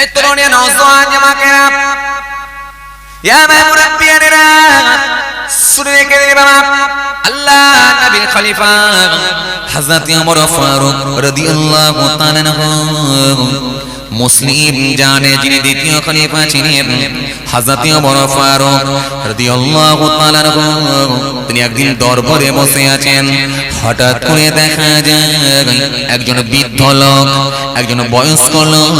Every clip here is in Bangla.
এই তরুণী নওজোয়ান জামাকেরা ইয়া মুরাব্বিয়ানেরা শুনে কে বাবা আল্লাহ নবীর খলিফা হযরত ওমর ফারুক রাদিয়াল্লাহু তাআলা আনহু মুসলিম জানে যিনি দ্বিতীয় খলিফা ছিলেন হযরত ওমর ফারুক রাদিয়াল্লাহু তাআলা আনহু তিনি একদিন দরবারে বসে আছেন হঠাৎ করে দেখা যায় একজন বৃদ্ধ লোক একজন বয়স্ক লোক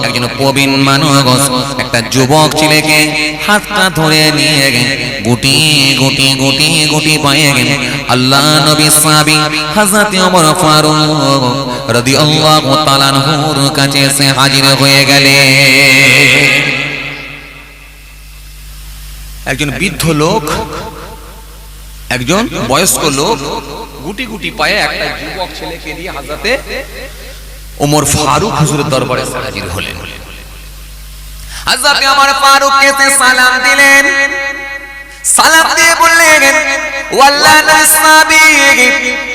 একজন প্রবীণ মানুষ একটা যুবক ছেলেকে হাতটা ধরে নিয়ে গুটি গুটি গুটি গুটি পায়ে আল্লাহ নবী সাহাবী হযরত ওমর ফারুক রাদিয়াল্লাহু তাআলা আনহুর কাছে এসে হাজির হয়ে গেলেন। একজন বৃদ্ধ লোক একজন বয়স্ক লোক গুটি গুটি পায়ে একটা যুবক ছেলেকে নিয়ে হযরতে ওমর ফারুক হুজুরের দরবারে হাজির হলেন। হযরত ওমর ফারুককে সালাম দিলেন, সালাম দিয়ে বললেন ওয়াল্লাহ নবী সাহাবী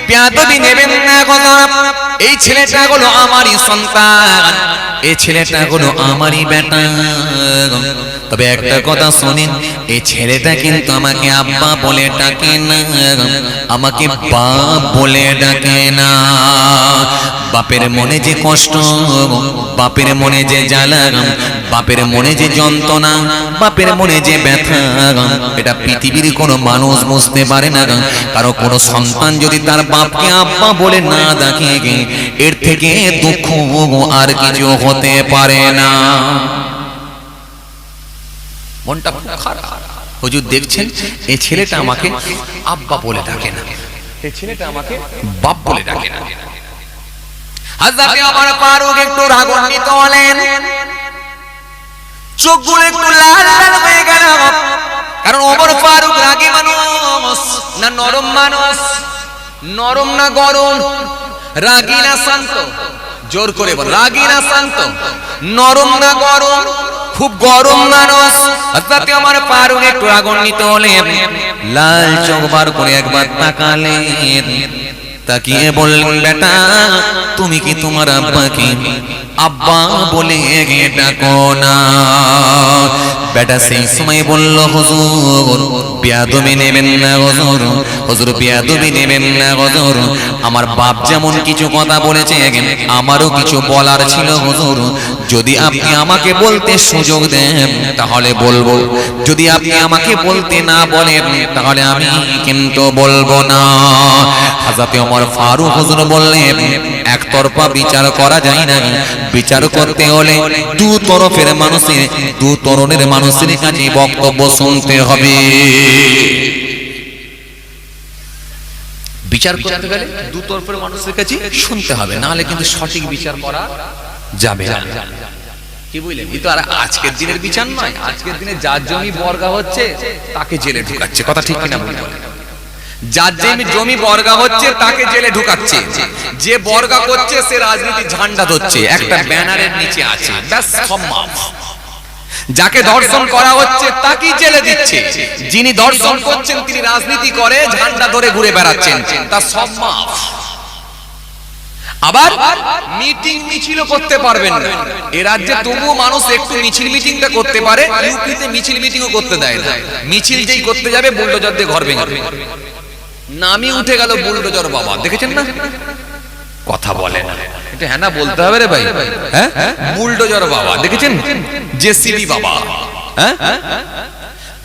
বেয়াদবি নেবেন না হুজুর, এই ছেলেটা হলো আমারই সন্তান, এই ছেলেটা হলো আমারই বেটা, তবে একটা কথা শুনেন এই ছেলেটা কিন্তু আমাকে আব্বা বলে ডাকে না, আমাকে বাপ বলে ডাকে না। বাপের মনে যে কষ্ট, বাপের মনে যে জ্বালা, বাপের মনে যে যন্ত্রণা, বাপের মনে যে ব্যথা, এটা পৃথিবীর কোনো মানুষ বুঝতে পারে না। কারণ কোনো সন্তান যদি তার বাপকে আব্বা বলে না ডাকে এর থেকে দুঃখ আর কিছু হতে পারে না। মনটা খারাপ। হুজুর দেখছেন এই ছেলেটা আমাকে আব্বা বলে ডাকে না, এই ছেলেটা আমাকে বাপ বলে ডাকে না। হযরত ওমর ফারুক একটু রাগান্বিত হলেন, চোখগুলো একটু লাল লাল হয়ে গেল। কারণ ওমর ফারুক রাগী মানুষ না নরম মানুষ, নরম না গরম, রাগী না শান্ত, জোর করে বল রাগী না শান্ত, নরম না গরম, খুব গরম মানুষ। হযরত ওমর ফারুক একটু রাগান্বিত হলেন, লাল চোখ বার করে একবার তাকালেন, তাকিয়ে বললেন বেটা তুমি কি তোমার আব্বাকে আব্বা বলে ডাকো না? বেটা সেই সময় বলল হুজুর বেয়াদবি নেবেন না হুজুর, হুজুর বেয়াদবি নেবেন না হুজুর, আমার বাপ যেমন কিছু কথা বলেছে আমারও কিছু বলার ছিল হুজুর, যদি আপনি আমাকে বলতে সুযোগ দেন তাহলে বলবো, যদি আপনি আমাকে বলতে না বলেন তাহলে আমি কিন্তু বলবো না। হযরত ওমর ফারুক হুজুর বললেন একতরফা বিচার করা যায় না, বিচার করতে হলে দু তরফের মানুষের, দু তরণের মানুষের কাছে বক্তব্য শুনতে হবে। বিচার করতে গেলে দু তরফের মানুষের কাছে শুনতে হবে, না হলে কিন্তু সঠিক বিচার করা যাবে না। কি বুঝলেন? কিন্তু আর আজকের দিনের বিচার নয়, আজকের দিনে যার জমি বর্গা হচ্ছে তাকে জেলে ঢুকাচ্ছে, কথা ঠিক কিনা বলুন? যার জমি বর্গা হচ্ছে তাকে জেলে ঢুকাচ্ছে, যে বর্গা করছে সে রাজনীতি ঝান্ডা ধরছে, একটা ব্যানারের নিচে আছে, ব্যাস সব মাফ। যাকে ধর্ষণ করা হচ্ছে তাকেই জেলে দিচ্ছে, যিনি ধর্ষণ করছেন তিনি রাজনীতি করে ঝান্ডা ধরে ঘুরে বেড়াচ্ছেন, তা সব মাফ। আবার মিটিং মিছিলও করতে পারবেন না এ রাজ্যে, তবুও মানুষ একটু মিছিল মিটিংটা করতে পারে। ইউপিতে মিছিল মিটিংও করতে দেয় না, মিছিল যেই করতে যাবে বুলডোজার দিয়ে ঘর ভেঙে দেবে। নামই উঠে গেল বুলডোজার বাবা, দেখেছেন না? কথা বলে না, এটা হ্যাঁ না বলতে হবে রে ভাই। হ্যাঁ বুলডোজার বাবা দেখেছেন, জেসিবি বাবা। হ্যাঁ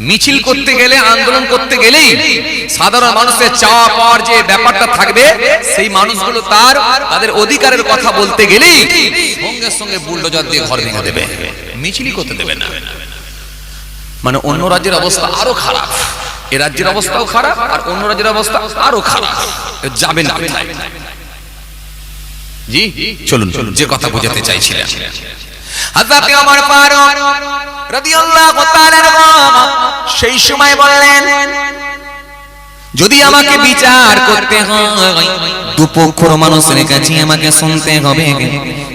মিছিল করতে গেলে, আন্দোলন করতে গেলেই সাধারণ মানুষের চাওয়া পাওয়ার যে ব্যাপারটা থাকবে, সেই মানুষগুলো তাদের অধিকারের কথা বলতে গেলেই সঙ্গে সঙ্গে বুলডোজার দিয়ে ঘর ভেঙে দেবে, মিছিলই করতে দেবে না। মানে অন্য রাজ্যের অবস্থা আরো খারাপ, এ রাজ্যের অবস্থাও খারাপ আর অন্য রাজ্যের অবস্থা আরো খারাপ, যাবে না। জি চলুন যে কথা বোঝাতে চাইছিলাম, হযরত ওমর ফারুক রাদিয়াল্লাহু তাআলা সেই সময় বললেন যদি আমাকে বিচার করতে হয় দুপক্ষের মানুষের কাছে আমাকে শুনতে হবে,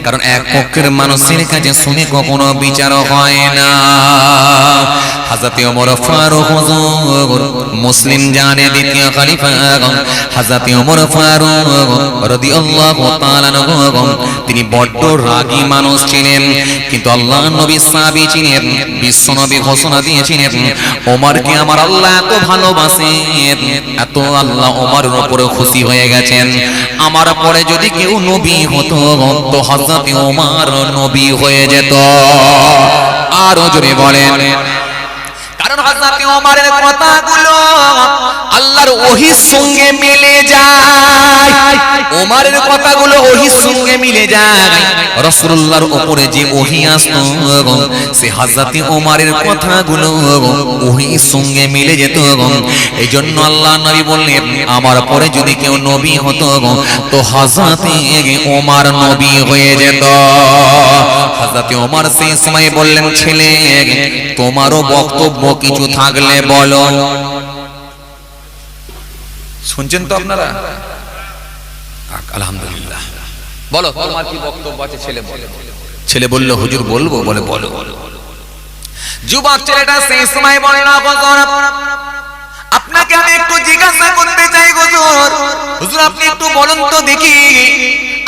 কারণ এক পক্ষের মানুষের কাছে শুনে কখনো বিচার হয় না। হযরত ওমর ফারুক হুজুর মুসলিম জানে দ্বিতীয় খলিফা হযরত ওমর ফারুক রাদিয়াল্লাহু তাআলা আনহু তিনি বড় রাগী মানুষ ছিলেন, কিন্তু আল্লাহর নবী সাহাবী ছিলেন, বিশ্ব নবী ঘোষণা দিয়েছিলেন ওমরকে আমার আল্লাহ এত ভালোবাসেন, এত আল্লাহ ওমরের উপরে খুশি হয়ে গেছেন, আমার পরে যদি কেউ নবী হতো তো হযরত ওমর নবী হয়ে যেত। আরো জোরে বলেন, কারণ হযরত ওমরের কথাগুলো আল্লাহর ওহীর সঙ্গে মিলে যায়, ওমরের কথাগুলো ওহীর সঙ্গে মিলে যায়। রাসূলুল্লাহর উপরে যে ওহী আসতো সে হযরত ওমরের কথাগুলো ওহীর সঙ্গে মিলে যেত। এইজন্য আল্লাহর নবী বললেন আমার পরে যদি কেউ নবী হতো তো হযরত ওমর নবী হয়ে যেত। হযরত ওমর সেই সময় বললেন ছেলে তোমারও বক্তব্য কিছু থাকলে বলো। শুনছেন তো আপনারা? আলহামদুলিল্লাহ, বলো তোমার কি বক্তব্য আছে? ছেলে বলে, ছেলে বলল হুজুর বলবো, বলে বলো। যুবক ছেলেটা সেই সময় বলল হুজুর আপনাকে আমি একটু জিজ্ঞাসা করতে চাই হুজুর, হুজুর আপনি একটু বলুন তো দেখি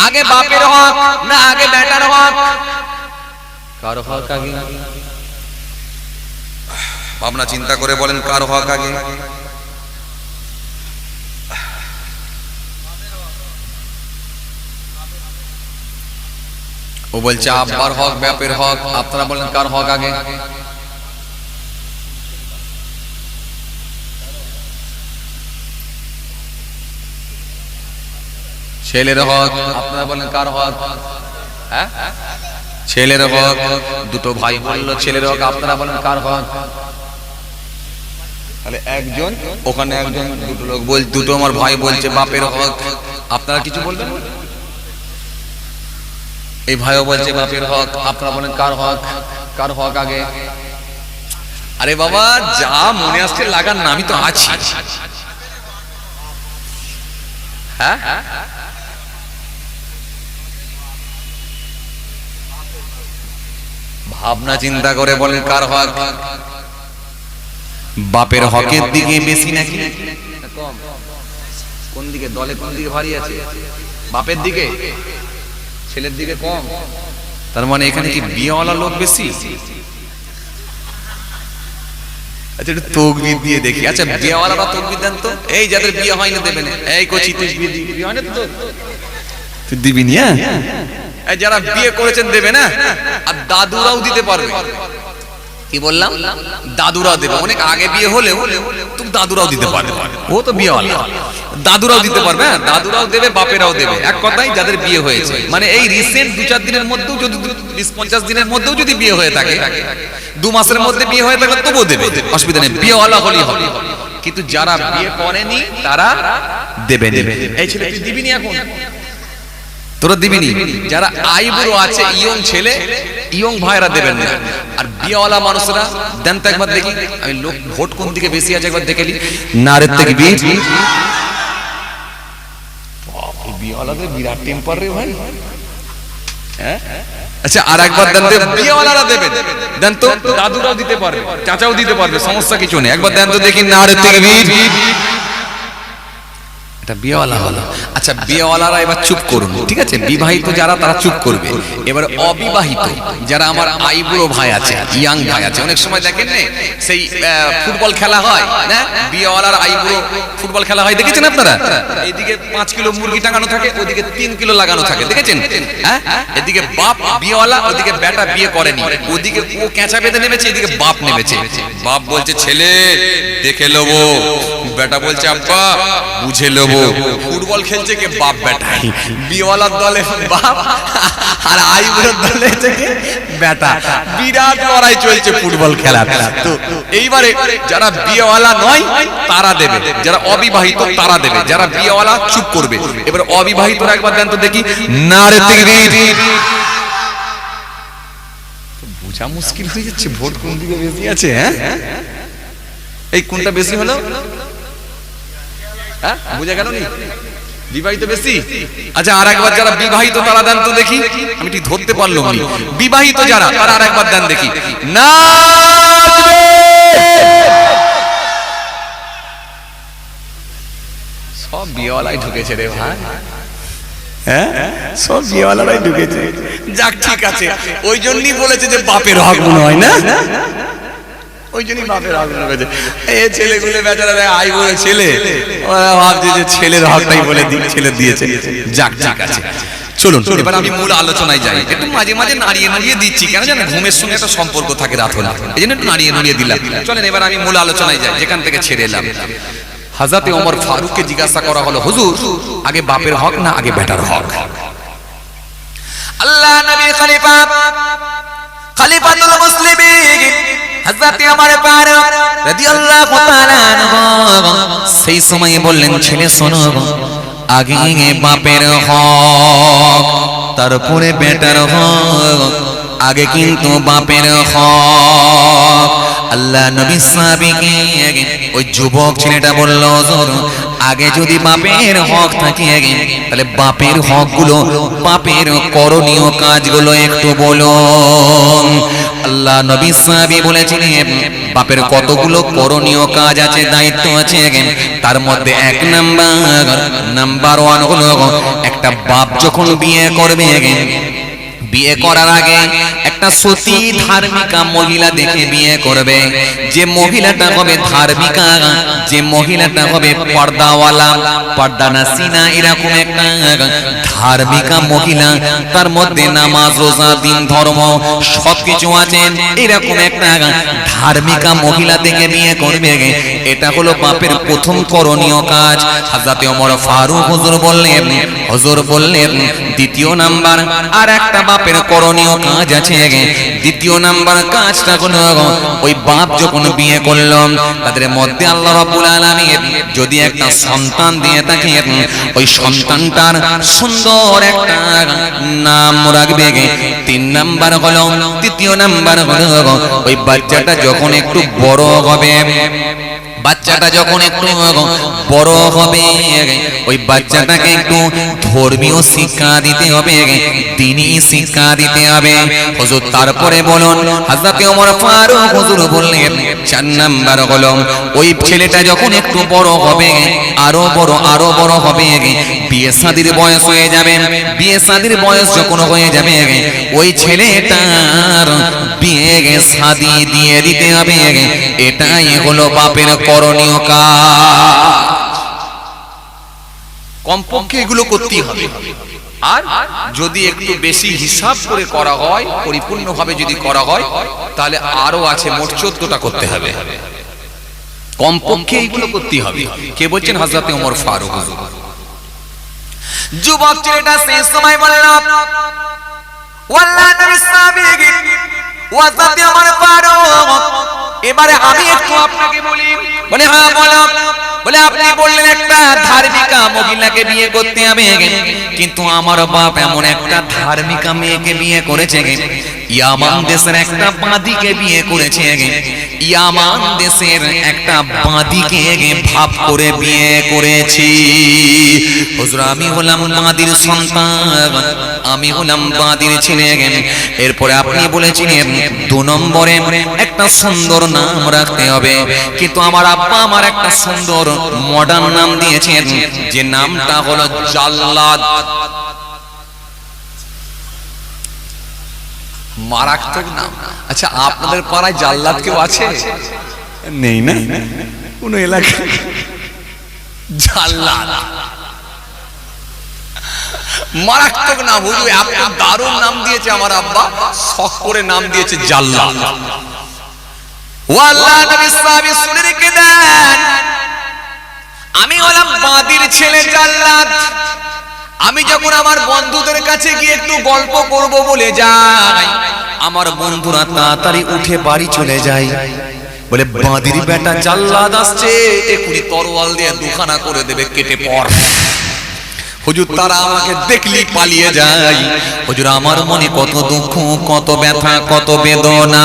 আগে বাপের হক না আগে বেটার হক? কার হক আগে? ভাবনা চিন্তা করে বলেন কার হক আগে? ও বলছে আব্বার হক বাপের হক, আপনারা বলেন কার হক আগে? ছেলের হক, আপনারা বলেন কার হক? হ্যাঁ ছেলের হক। দুটো ভাই বললো ছেলের হক, আপনারা বলেন কার হক? তাহলে একজন ওখানে একজন দুটো লোক বল, দুটো আমার ভাই বলছে বাপের হক, আপনারা কিছু বলবেন? এই ভাইও বলছে বাপের হক, আপনারা বলেন কার হক? কার হক আগে? আরে বাবা যা মনে আসছে লাগান না, আমি তো আছি। হ্যাঁ ভাবনা চিন্তা করে বলেন কার হক? বাপের হকের দিকে বেশি নাকি কম? কোন দিকে দলে কোন দিকে ভারী আছে? বাপের দিকে, ছেলের দিকে কম। তার মানে এখানে কি বিয়েওয়ালা লোক বেশি? আচ্ছা একটু তকবীর দিয়ে দেখি। আচ্ছা বিয়েওয়ালারা তকবীর দেন তো, এই যাদের বিয়ে হয়নি দেবেন। এই কোচি তুই বিয়ে হয় না তো তুই দিবি না? যারা বিয়ে করেছেন দেবে না, আর দাদুরাও দিতে পারবে। কি বললাম? দাদুরাও দেবে। অনেক আগে বিয়ে হলেও তুমি দাদুরাও দিতে পারবে, ও তো বিয়েওয়ালা। দাদুরাও দিতে পারবে, দাদুরাও দেবে বাপেরাও দেবে। এক কথাই যাদের বিয়ে হয়েছে, মানে এই রিসেন্ট ২-৪ দিনের মধ্যেও যদি ২০-৫০ দিনের মধ্যেও যদি বিয়ে হয়ে থাকে, ২ মাসের মধ্যে বিয়ে হয়ে থাকলে তবুও দেবে, অসুবিধা নেই, বিয়েওয়ালা হলেই হবে। কিন্তু যারা বিয়ে করেনি তারা দেবে দেবে। এই ছেলে তুই দিবি নি এখন? তোরা দিবি নি? যারা আইবুড়ো আছে ইয়ং ছেলে ইয়ং ভাইরা দেবেন না। আর বিয়েওয়ালা মানুষরা দেন তো একবার দেখি। আমি লোক ভোট কোন দিকে বেশি আছে একবার দেখে নি। নারের থেকে বীর বিয়েওয়ালাদের বিরাট টেম্পার রে ভাই। হ্যাঁ আচ্ছা আর একবার দেন তো, বিয়েওয়ালারা দেবেন, দেন তো, দাদুরাও দিতে পারবে, চাচাও দিতে পারবে, সমস্যা কিছু নেই। একবার দেন তো দেখি নারের থেকে বীর। বিয়েওয়ালা হলো। আচ্ছা বিয়েওয়ালারা এবার চুপ করুন, ঠিক আছে? বিবাহিত যারা তারা চুপ করবে। এবার অবিবাহিত যারা আমার আইবুড়ো ভাই আছে, ইয়াং ভাই আছে, অনেক সময় দেখেন না সেই ফুটবল খেলা হয় না, বিয়েওয়ালার আইবুড়ো ফুটবল খেলা হয়, দেখেছেন আপনারা? এইদিকে ৫ কিলো মুরগি টাঙানো থাকে, ওইদিকে ৩ কিলো লাগানো থাকে, দেখেছেন? হ্যাঁ এদিকে বাপ বিয়েওয়ালা, ওদিকে বেটা বিয়ে করেনি, ওদিকে ও কেঁচা বেঁধে নেমেছে, এদিকে বাপ নেমেছে। বাপ বলছে ছেলে দেখে লবো, বেটা বলছে আব্বা বুঝে লবো। ফুটবল খেলছে কে? বাপ বেটা। বিয়েওয়ালার দলে বাপ আর আইবুড়োর দলে বেটা, বিরাট লড়াই চলছে ফুটবল খেলা। তো এইবারে যারা বিয়েওয়ালা নয় তারা দেবে, যারা অবিবাহিত তারা দেবে, যারা বিয়েওয়ালা চুপ করবে। এবার অবিবাহিতরা একবার দেন তো দেখি নারে তাকবীর। বোঝা মুশকিল হয়ে যাচ্ছে ভোট কোন দিকে বেশি আছে। হ্যাঁ এই কোনটা বেশি হলো? হ্যাঁ বুঝা গেল নি? বিবাহিত বেশি। আচ্ছা আর একবার যারা বিবাহিত তারা দেন তো দেখি, আমি ঠিক ধরতে পারলাম না। বিবাহিত যারা তারা আর একবার দেন দেখি। না সব বিয়েওয়ালাই ঢুকেছে রে ভাই, হ্যাঁ সব বিয়েওয়ালারাই ঢুকেছে। যাক ঠিক আছে, ওই জন্যই বলেছে যে বাপের হক মনে হয় না, ওই জন্যই বাপের হক মনে হয়েছে। এই ছেলেগুলো বেচারা আই বলে ছেলে, ওরা ভাবছে যে ছেলের হকটাই বলে ছেলে দিয়েছে। যাক ঠিক আছে, চলুন এবার আমি মূল আলোচনায় যাই। একটু মাঝে মাঝে নাড়িয়ে নাড়িয়ে দিচ্ছি, কেন জানেন ঘুমের সঙ্গে একটা সম্পর্ক থাকে রাত হলে, এই জন্য একটু নাড়িয়ে নাড়িয়ে দিলাম। চলেন এবার আমি মূল আলোচনায় যাই, যেখান থেকে ছেড়ে এলাম। হযরতে ওমর ফারুককে জিজ্ঞাসা করা হলো, হুজুর আগে বাপের হক না আগে বেটার হক? আল্লাহ নবী খলিফাতুল মুসলিমিন হযরতে ওমর ফারুক রাদিয়াল্লাহু তাআলা আনহু সেই সময় বললেন, ছেলে শোনো, আগে বাপের হক তারপরে বেটার হক, আগে কিন্তু বাপের হক। আল্লাহ নবী সাহাবীকে ওই যুবক ছেলেটা বলল, হুজুর আগে যদি বাপের হক থাকে তাহলে বাপের হকগুলো, বাপের করণীয় কাজগুলো একটু বলুন। আল্লাহ নবী সাহাবী বলেছিলেন, বাপের কতগুলো করণীয় কাজ আছে, দায়িত্ব আছে। তার মধ্যে এক নাম্বার 1 হলো, একটা বাপ যখন বিয়ে করবে, বিয়ে করার আগে একটা সতী ধার্মিকা মহিলা দেখে বিয়ে করবে। যে মহিলাটা হবে ধার্মিকা, যে মহিলাটা হবে পর্দাওয়ালা, পর্দানাসিনা, এরকম একটা ধার্মিকা মহিলা, তার মধ্যে নামাজ রোজা দিন ধর্ম সবকিছু আছে, এরকম একটা ধার্মিকা মহিলা দেখে বিয়ে করবে। এটা হলো বাপের প্রথম করণীয় কাজ। হযরত ওমর ফারুক হুজুর বললেন দ্বিতীয় নাম্বার আর একটা বাপের করণীয় কাজ আছে। দ্বিতীয় নাম্বার কাজটা হলো, ওই বাপ যখন বিয়ে করলো তাদের মধ্যে আল্লাহ রাব্বুল আলামিন যদি একটা সন্তান দিয়ে থাকে, ওই সন্তানটার সুন্দর একটা নাম রাখবে। তিন নাম্বার হলো, তৃতীয় নাম্বার হলো, ওই বাচ্চাটা যখন একটু বড় হবে, বাচ্চাটা যখন একটু বড় হবে, ওই বাচ্চাটাকে একটু ধর্মীয় শিক্ষা দিতে হবে, দ্বীনি শিক্ষা দিতে হবে। হুজুর তারপরে বলুন, হযরত ওমর ফারুক হুজুর বললেন 4 নাম্বার হলো, ওই ছেলেটা যখন একটু বড় হবে, আরো বড় হবে, বিয়ে শাদীর বয়স হয়ে যাবে। বিয়ে শাদীর বয়স যখন হয়ে যাবে, ওই ছেলেটার বিয়ে শাদী দিয়ে দিতে হবে। এটাই হলো বাপের করণীয় কাজ। কমপক্ষে এগুলো করতেই হবে। আর যদি একটু বেশি হিসাব করে করা হয়, পরিপূর্ণভাবে যদি করা হয়, তাহলে আরো আছে, মোট 14টা করতে হবে। কমপক্ষে এগুলো করতেই হবে। কে বলছেন? হযরত ওমর ফারুক। যুবক ছেলেটা সেই সময় বলল, ওয়াল্লাহ নবী সাহাবী ওয়াজাতে ওমর ফারুক, এবারে আমি একটু আপনাকে বলি। বলে হ্যাঁ বলো। বলে আপনি বললেন একটা ধার্মিকা মহিলাকে বিয়ে করতে হবে, কিন্তু আমার বাপ এমন একটা ধার্মিকা মেয়েকে বিয়ে করেছে, ইয়ামান দেশের একটা বাঁদিকে বিয়ে করেছে। ইয়ামান দেশের একটা বাঁদিকে ভাব করে বিয়ে করেছি। হুজুর আমি হলাম বাঁদির সন্তান, আমি হলাম বাঁদির ছেলে। এরপরে আপনি বলেছিলেন 2 নম্বরে একটা সুন্দর নাম রাখতে হবে, কিন্তু আমার আব্বা আমার একটা সুন্দর মডার্ন নাম দিয়েছেন, যে নামটা হলো জাল্লাদ। মারাত্মক নাম। আচ্ছা আপনাদের পাড়ায় জাল্লাদ কেউ আছে? নেই না? কোন এলাকায় জাল্লাদ মারাত্মক নাম। হুজুর এত দারুণ নাম দিয়েছে আমার আব্বা, শখ করে নাম দিয়েছে জাল্লাদ। ওয়াল্লাহ নবী সাহাবী শুনে রেখে দেন, আমি হলাম বাঁদির ছেলে জাল্লাদ। আমি যখন আমার বন্ধুদের কাছে গিয়ে একটু গল্প করব বলে যাই, আমার বন্ধুরা তাড়াতাড়ি উঠে বাড়ি চলে যায়। বলে বাঁদির বেটা জাল্লাদ আসছে, এক্ষুনি তরোয়াল দিয়ে দুখানা করে দেবে, কেটে পড়। হুজুর তারা আমাকে দেখলি পালিয়ে যায়। হুজুর আমার মনে কত দুঃখ, কত ব্যথা, কত বেদনা।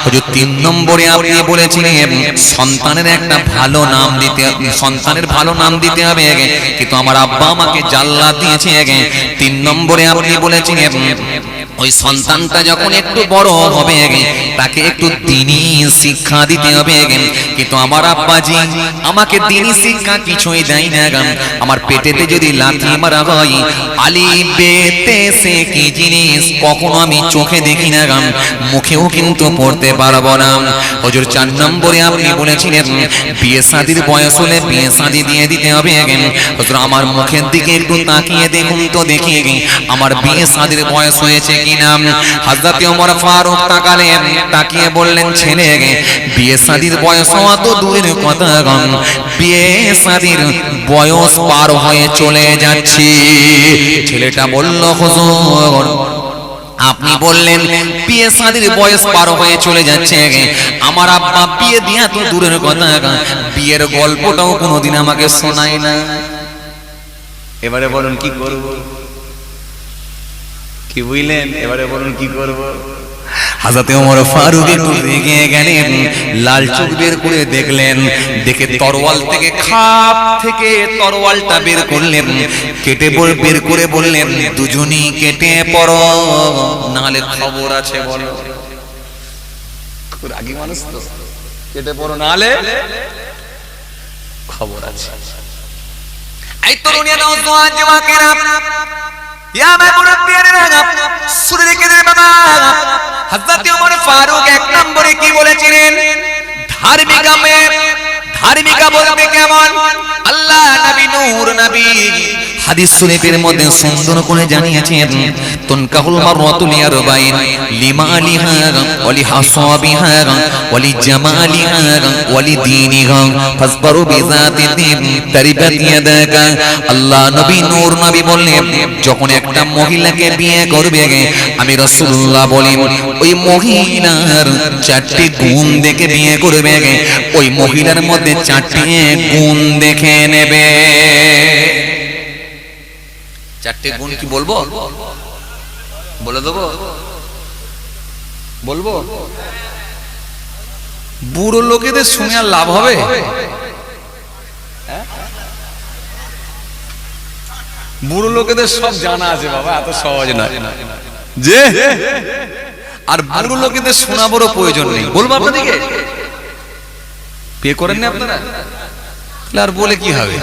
হুজুর 3 নম্বরে আপনি বলেছিলেন সন্তানের একটা ভালো নাম দিতে, সন্তানের ভালো নাম দিতে হবে, কিন্তু আমার আব্বা আমাকে জাল্লাদ দিয়েছে। 3 নম্বরে আপনি বলেছিলেন ওই সন্তানটা যখন একটু বড় হবে তাকে একটু দ্বীনি শিক্ষা দিতে হবে, কিন্তু আমার আব্বাজি আমাকে দ্বীনি শিক্ষা কিছুই দেয় না। আমার পেটেতে যদি লাথি মারা হয়, আলিফ বে তে সে কি জিনিস কখনো আমি চোখে দেখি না, মুখেও কিন্তু পড়তে পারবো না। হুজুর 4 নম্বরে আপনি বলেছিলেন বিয়ে শাদীর বয়স হলে বিয়ে শাদী দিয়ে দিতে হবে। হুজুর আমার মুখের দিকে একটু তাকিয়ে দেখুন তো দেখি আমার বিয়ে শাদীর বয়স হয়েছে কিনা। হযরত ওমর ফারুক তাকিয়ে বললেন ছেলে বিয়ে শাদীর বয়স হওয়া তো দূরের কথা, বিয়ে শাদীর বয়স পার হয়ে চলে যাচ্ছে। ছেলেটা বলল হুজুর আপনি বললেন বিয়ে শাদীর বয়স পার হয়ে চলে যাচ্ছে, আমার আব্বা বিয়ে দিয়া তো দূরের কথা, বিয়ের গল্পটাও কোনোদিন আমাকে শোনায় না। এবারে বলুন কি করব, কি বুঝলেন? এবারে বলুন কি করব? হযরত ওমর ফারুক একটু রেগে গেলেন, লাল চোখ বের করে দেখলেন, দেখে তরোয়াল থেকে খাপ থেকে তরোয়ালটা বের করলেন, কেটে বের করে বললেন দুজনই কেটে পড়ো, নাহলে খবর আছে। বলো রাগী মানুষ তো, কেটে পড়ো নাহলে খবর আছে। এই তরুণীরা নওজোয়ান যুবকেরা ইয়া মুরব্বিয়ারা শুনে রেখে দে বাবা, হযরত ওমর ফারুক 1 নম্বরে কি বলেছিলেন? ধার্মিকা বলতে কেমন? আল্লাহ নবী নূর নবী হাদিস শরীফের মধ্যে সুন্দর করে জানিয়েছেন তুনকাহুল মারওয়াতু লিআরবাইন লিমালিহা ওয়া লিহাসাবিহা ওয়া লিজামালিহা ওয়া লিদীনিহা ফাসবারু বিযাতি দীন তারিবাত ইয়াদাকা। আল্লাহ নবী নূর নবী বললেন যখন একটা মহিলাকে বিয়ে করবে আমি রাসূলুল্লাহ বলি ওই মহিলার 4টি গুণ দেখে বিয়ে করবে, ওই মহিলার মধ্যে 4টি গুণ দেখে নেবে। 4টে গুণ কি বলবো? বলে দেবো? বলবো? বুড়ো লোকেদের শুনে আর লাভ হবে? বুড়ো লোকেদের সব জানা আছে বাবা, এত সহজ না যে, আর বুড়ো লোকেদের শোনা বড় প্রয়োজন নেই। বলবো আপনাদেরকে? বিয়ে করেন না আপনারা? আর বলে কি হবে?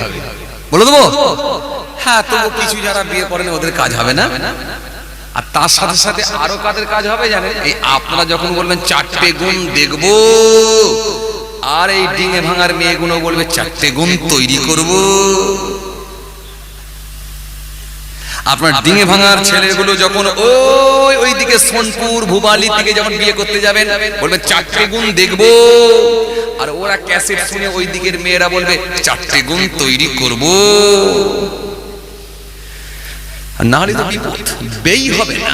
বলে দেবো? হ্যাঁ, তবু কিছু যারা বিয়ে করেন ওদের কাজ হবে না, আর তার সাথে সাথে আরো কাদের কাজ হবে জানেন? এই আপনারা যখন বলবেন 4টে গুণ দেখবো, আর এই ডিঙে ভাঙার মেয়েগুলো বলবে 4টে গুণ তৈরি করব। আপনার ডিঙে ভাঙার ছেলেগুলো যখন ওই দিকে সোনপুর ভুবালির দিকে যখন বিয়ে করতে যাবেন বলবে 4টে গুণ দেখবো, আর ওরা ক্যাসেট শুনে ওই দিকের মেয়েরা বলবে 4টে গুণ তৈরি করব। না হলে তো বিপদ, বেই হবে না।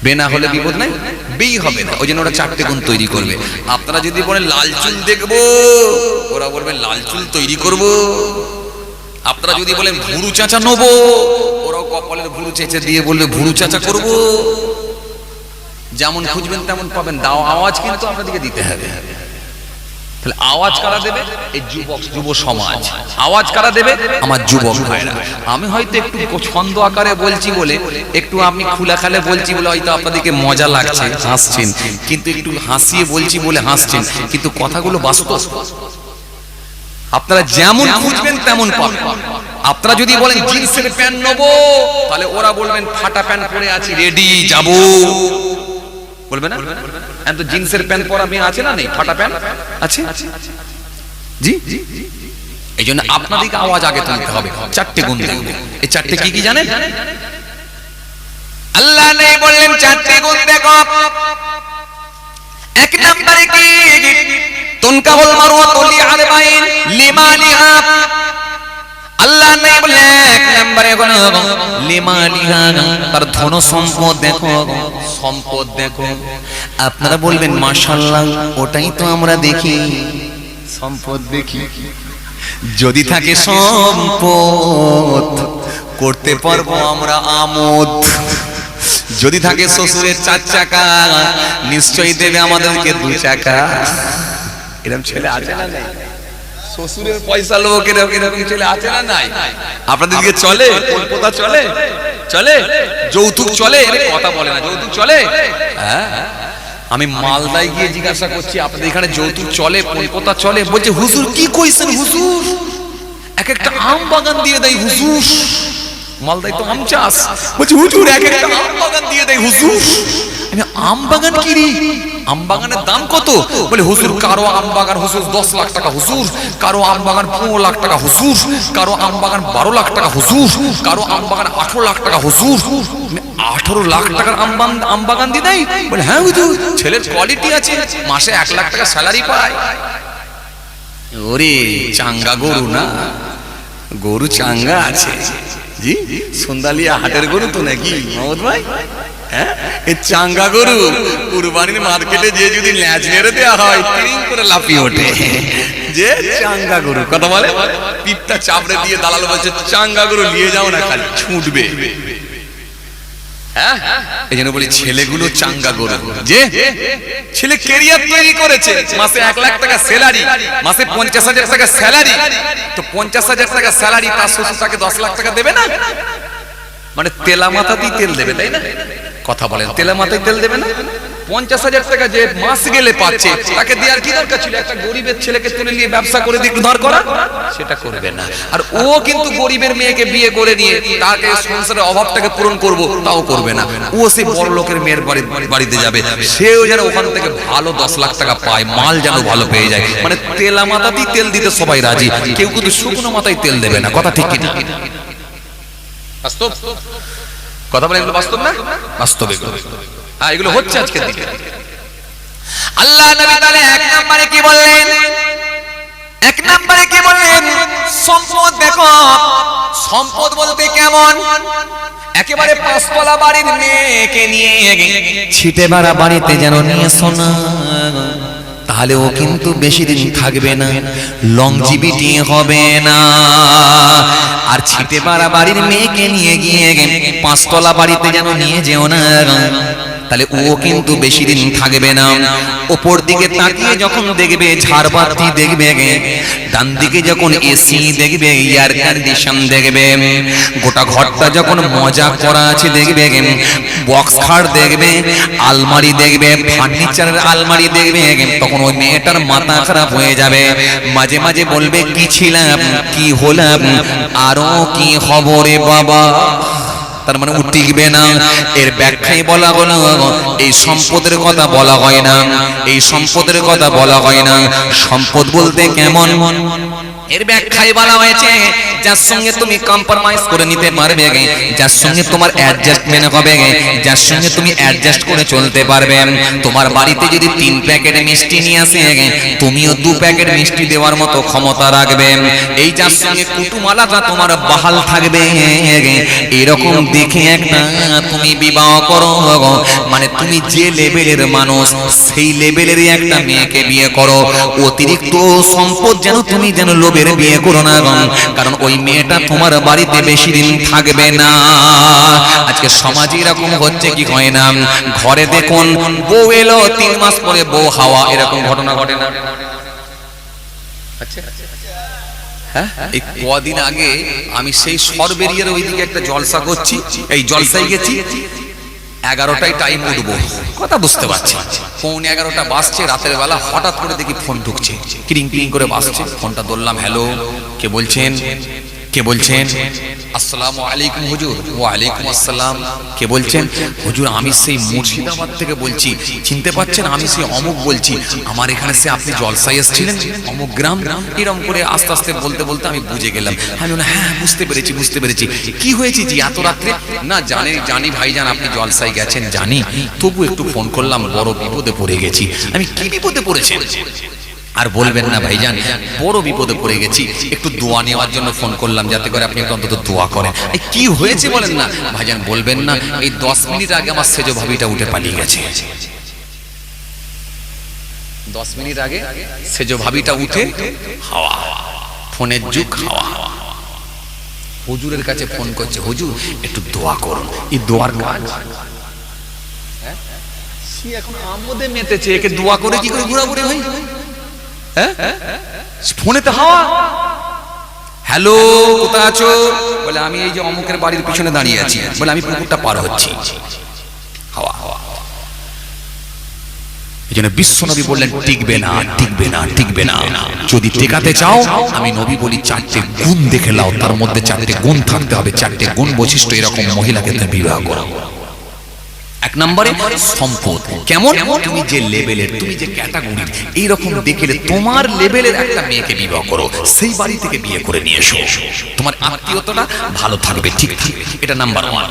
বে না হলে বিপদ নাই, বেই হবে না। ওই জন্য ওরা 4টে গুণ তৈরি করবে। আপনারা যদি বলেন লাল চুল দেখবো, ওরা বলবে লাল চুল তৈরি করব। আপনারা যদি বলেন ভুরু চাচা নেবো, ওরাও কপালের ভুরু চেঁচে দিয়ে বলবে ভুরু চাচা করব। যেমন খুঁজবেন তেমন পাবেন। দাও আওয়াজ কিন্তু আপনাদেরকে দিতে হবে। তাহলে আওয়াজ কারা দেবে? এই যুব সমাজ। আওয়াজ কারা দেবে? আমার যুবক ভাইরা। আমি হয়তো একটু ছন্দ আকারে বলছি বলে, একটু আমি খোলাখালে বলছি বলে হয়তো আপনাদেরকে মজা লাগছে, হাসছেন, কিন্তু একটু হাসিয়ে বলছি বলে হাসছেন, কিন্তু কথাগুলো বাস্তব। আপনারা যেমন খুঁজবেন তেমন পাবেন। আপনারা যদি বলেন জিন্সের প্যান্ট নেবো, তাহলে ওরা বলবেন ফাটা প্যান্ট পরে আছি, রেডি যাব। বলবে না? তো জিন্সের প্যান্ট পরা মেয়ে আছে না নেই? ফাটা প্যান্ট আছে জি। এই জন্য আপনাদেরকে আওয়াজ আগে তুলতে হবে। 4টে গুণ দেখবে। এই 4টে কি কি জানেন? আল্লাহ নেই বললেন 4টে গুণ দেখো। 1 নম্বরে কি? তুনকাহুল মারওয়াতু লিআরবাইন লিমালিহা। আল্লাহ নেই বলে 1 নম্বরে লিমালিহা, তার ধন সম্পদ দেখো, সম্পদ দেখো। আপনারা বলবেন মাশাআল্লাহ, ওটাই তো আমরা দেখি, সম্পদ দেখি। যদি থাকে সম্পদ করতে পারবো আমরা আমোদ। যদি থাকে শ্বশুরের 4 চাকা নিশ্চয়ই দেবে আমাদেরকে 2 চাকা। এরকম ছেলে আছে না নাই? শ্বশুরের পয়সা লোক এরকম ছেলে আছে না নাই? আপনাদের দিকে চলে? কোথা চলে? চলে যৌতুক চলে? কথা বলে না, যৌতুক চলে? হ্যাঁ, আমি মালদায় গিয়ে জিজ্ঞাসা করছি আপনাদের এখানে যৌতুক চলে, কোথা চলে? বলছে হুজুর কি কইছেন হুজুর, এক একটা আম বাগান দিয়ে দেয় হুজুর। মালদায় তো আম চাষ। বলছে হুজুর এক একটা আম বাগান দিয়ে দেয় হুজুর। আম বাগান কি রে? আম বাগানের দাম কত? বলে হুজুর কারো আম বাগান হুজুর 10 লাখ টাকা হুজুর, কারো আম বাগান 15 লাখ টাকা হুজুর, কারো আম বাগান 12 লাখ টাকা হুজুর, কারো আম বাগান 18 লাখ টাকা হুজুর। 18 লাখ টাকার আম বাগান দিয়ে দেয়? বলে হ্যাঁ হুজুর, ছেলের কোয়ালিটি আছে, মাসে 1 লাখ টাকা স্যালারি পায়। ওরে চাঙ্গা গরু না, গরু চাঙ্গা আছে জি। সন্ধ্যালিয়া হাটের গরু তো নাকি মোহাম্মদ ভাই? হ্যাঁ, এই চাঙ্গা গরু কুরবানির মার্কেটে যে যদি ল্যাজ নেড়ে দেওয়া হয় টিং করে লাফিয়ে ওঠে। যে চাঙ্গা গরু কথা বলে, পিঠটা চাপড়ে দিয়ে দালাল বলছে চাঙ্গা গরু নিয়ে যাও না, খালি ছুটবে। হ্যাঁ, এই জন্য বলি ছেলেগুলো চাঙ্গা গরু। যে ছেলে ক্যারিয়ার তৈরি করেছে, মাসে 1 লাখ টাকা স্যালারি, মাসে 50,000 টাকা স্যালারি, তো 50,000 টাকা স্যালারি তার শ্বশুর তাকে 10 লাখ টাকা দেবে না? মানে তেলা মাথাতেই তেল দেবে, তাই না? কথা বলেন, তেলা মাথায় তেল দেবে না? 50,000 টাকা যে মাস গেলে পাচ্ছে তাকে দেওয়ার কি দরকার ছিল? একটা গরিবের ছেলেকে তুলে নিয়ে ব্যবসা করে দিয়ে উদ্ধার করা, সেটা করবে না। আর ও কিন্তু গরিবের মেয়েকে বিয়ে করে নিয়ে তাকে সংসারের অভাবটাকে পূরণ করব তাও করবে না। ও সে বড় লোকের মেয়ের বাড়িতে যাবে, সেও যেন ওখান থেকে ভালো 10 লাখ টাকা পায়, মাল যেন ভালো পেয়ে যায়। মানে তেলা মাথাতেই তেল দিতে সবাই রাজি, কেউ কিন্তু শুকনো মাথায় তেল দেবে না। কথা ঠিক কিনা? বাস্তব কথা বলে, এগুলো বাস্তব না? বাস্তব এগুলো। হ্যাঁ, এগুলো হচ্ছে আজকের দিনে। আল্লাহ নবী তাআলা 1 নম্বরে কি বললেন? 1 নম্বরে কি বললেন? সম্পদ দেখো, সম্পদ বলতে কেমন? একেবারে 5 তলা বাড়ির মেয়েকে নিয়ে ছিটে বাড়া বাড়িতে যেন নিয়ে শোনা, তাহলে ও কিন্তু বেশি দিন থাকবে না, লংজিভিটি হবে না। আর ছিটে পাড়া বাড়ির মেয়েকে নিয়ে গিয়ে 5 তলা বাড়িতে যেন নিয়ে যেও না, তাহলে ও কিন্তু বেশি দিন থাকবে না। উপর দিকে তাকিয়ে যখন দেখবে ঝাড়বাতি দেখবে, ডান দিকে যখন এসি দেখবে, এয়ার কন্ডিশন দেখবে, গোটা ঘরটা যখন মজা করা আছে দেখবে, বক্স খাট দেখবে, আলমারি দেখবে, ফার্নিচারের আলমারি দেখবে, তখন ওই মেয়েটার মাথা খারাপ হয়ে যাবে। মাঝে মাঝে বলবে কি ছিলাম, কি হলাম, আরো কি খবরে বাবা। তার মানে ও টিকবে না। এর ব্যাখ্যাই বলা হলো, এই সম্পদের কথা বলা হয় না, এই সম্পদের কথা বলা হয় না। সম্পদ বলতে কেমন, এর ব্যাখ্যায় বলা হয়েছে যার সঙ্গে তুমি কম্প্রোমাইজ করে নিতে পারবে, যার সঙ্গে তোমার অ্যাডজাস্টমেন্ট হবে, যার সঙ্গে তুমি অ্যাডজাস্ট করে চলতে পারবে। তোমার বাড়িতে যদি 3 প্যাকেট মিষ্টি নিয়ে আসে, তুমিও 2 প্যাকেট মিষ্টি দেওয়ার মতো ক্ষমতা রাখবে। এই যার সঙ্গে কুটুমালাটা তোমার বহাল থাকবে, এরকম দেখে একটা তুমি বিবাহ করো। মানে তুমি যে লেভেলের মানুষ সেই লেভেলেরই একটা মেয়েকে বিয়ে করো। অতিরিক্ত সম্পদ যেন তুমি যেন লোভের বিয়ে করো না, কারণ ওই মেয়েটা তোমার বাড়িতে বেশি দিন থাকবে না। আজকে সমাজে এরকম হচ্ছে কি হয় না? ঘরে দেখুন বউ এলো, 3 মাস পরে বউ হাওয়া, এরকম ঘটনা ঘটে না? হ্যাঁ, এই কদিন আগে আমি সেই সরবেরিয়ার ওইদিকে একটা জলসা করছি, এই জলসায় গেছি, 11টায় টাইম উঠবো, কথা বুঝতে পারছি, 11:15 বাজছে রাতের বেলা, হঠাৎ করে দেখি ফোন ঢুকছে, ক্রিং ক্রিং করে বাজছে। ফোনটা ধরলাম, হ্যালো, কে বলছেন? কে বলছেন? আসসালামু আলাইকুম হুজুর। ওয়ালাইকুম আসসালাম। কে বলছেন? হুজুর আমি সেই মুর্শিদাবাদ থেকে বলছি, চিনতে পারছেন? আমি সেই অমুক বলছি, আমার এখানে সে আপনি জলসায় এসেছিলেন অমুক গ্রাম। এরকম করে আস্তে আস্তে বলতে বলতে আমি বুঝে গেলাম। আমি বললাম হ্যাঁ বুঝতে পেরেছি বুঝতে পেরেছি। কি হয়েছে জি এত রাত্রে? না জানি ভাইজান আপনি জলসায় গেছেন জানি, তবু একটু ফোন করলাম, বড় বিপদে পড়ে গেছি। আমি কি বিপদে পড়েছেন? আর বলবেন না ভাইজান, বড় বিপদে পড়ে গেছি, একটু দোয়া নেওয়ার জন্য ফোন করলাম, যাতে করে আপনি একটু অন্তত দোয়া করেন। কি হয়েছে বলেন না? ভাইজান বলবেন না, এই 10 মিনিট আগে আমার সেজো ভাবিটা উঠে পালিয়ে গেছে। 10 মিনিট আগে সেজো ভাবিটা উঠে হাওয়া। ফোনের যুগ খাওয়া। হুজুরের কাছে ফোন করছে, হুজুর একটু দোয়া করুন। এই দোয়ার কাজ সে এখন আমোদে মেতেছে, একে দোয়া করে কি করে ঘোরাঘুরি হয়? হ্যাঁ, ফোনেতে হাওয়া। হ্যালো, কোথায় আছো? বলে আমি এই যে অমুকের বাড়ির পিছনে দাঁড়িয়ে আছি। বলে আমি পুকুরটা পার হচ্ছি। হাওয়া হাওয়া। এই জন্য বিশ্বনবী বললেন টিকবে না, টিকবে না, টিকবে না। যদি টেকাতে চাও, আমি নবী বলি চারটে গুণ দেখে নাও, তার মধ্যে চারটে গুণ থাকতে হবে। চারটে গুণ বৈশিষ্ট্য এরকম মহিলাকে তুমি বিবাহ করো। এক নম্বরে সম্পদ। কেমন? তুমি যে লেভেলের, তুমি যে ক্যাটাগরির, এইরকম দেখলে তোমার লেভেলের একটা মেয়েকে বিবাহ করো, সেই বাড়ি থেকে বিয়ে করে নিয়ে এসো। তোমার আত্মীয়তাটা ভালো থাকবে, ঠিক থাকবে। এটা নাম্বার ওয়ান।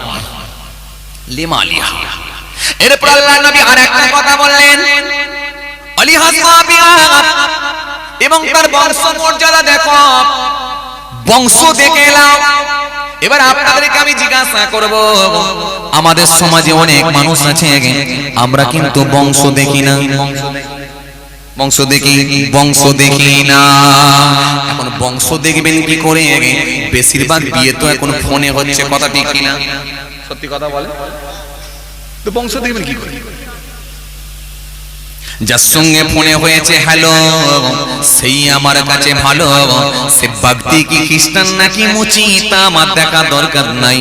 লেমা লিহা। এরপর আল্লাহর নবী আর একটা কথা বললেন, এবং তার বংশ মর্যাদা দেখো, বংশ দেখে নাও। এবার আপনাদেরকে আমি জিজ্ঞাসা করব, আমাদের সমাজে অনেক মানুষ আছে, আমরা কিন্তু বংশ দেখি না। বংশ দেখি, বংশ দেখি না। এখন বংশ দেখবেন কি করে? বেশিরভাগ বিয়ে তো এখন ফোনে হচ্ছে, কথা ঠিক কিনা? সত্যি কথা বলে তো বংশ দেখবেন কি করে? যার সঙ্গে ফোনে হয়েছে হ্যালো, সেই আমার কাছে ভালো। সে ভক্তি কি খ্রিস্টান নাকি মুচি তা আমার দেখা দরকার নাই।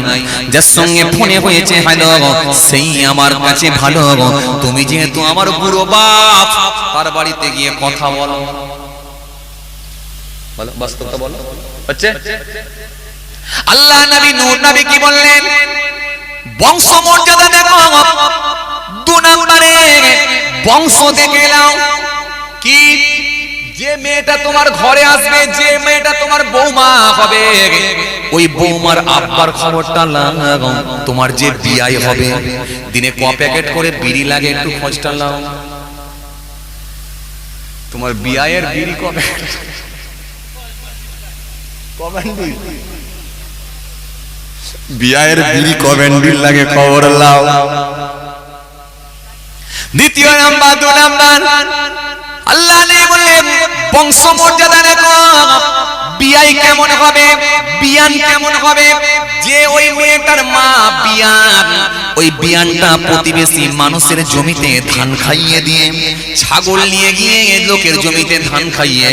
যার সঙ্গে ফোনে হয়েছে হ্যালো, সেই আমার কাছে ভালো। তুমি যেহেতু আমার বুড়ো বাপ, তার বাড়িতে গিয়ে কথা বলো। বলো, বাস্তবতা বলো। হচ্ছে আল্লাহ নবী নূর নবী কি বললেন? বংশ মর্যাদা দেখো। দু নম্বরে বংশ দেখে নাও। কি? যে মেয়েটা তোমার ঘরে আসবে, যে মেয়েটা তোমার বৌমা হবে, ওই বৌমার আব্বার খবরটা লাগাও। তোমার যে বিয়াই হবে, দিনে ক প্যাকেট করে বিড়ি লাগে একটু খোঁজটা লাও। তোমার বিয়ায়ের বিড়ি কবে? বিয়ায়ের বিড়ি কবেন্ডিল লাগে খবর লাও। দ্বিতীয় নাম্বার, দু নাম্বার, আল্লাহ নবী বললেন বংশ মর্যাদা দেখো। বিয়াই কেমন হবে, বিয়ান কেমন হবে? যে ওই মেয়েটার মা বিয়ান, ওই বিয়ানটা প্রতিবেশী মানুষের জমিতে ধান খাইয়ে দিয়ে, ছাগল নিয়ে গিয়ে লোকের জমিতে ধান খাইয়ে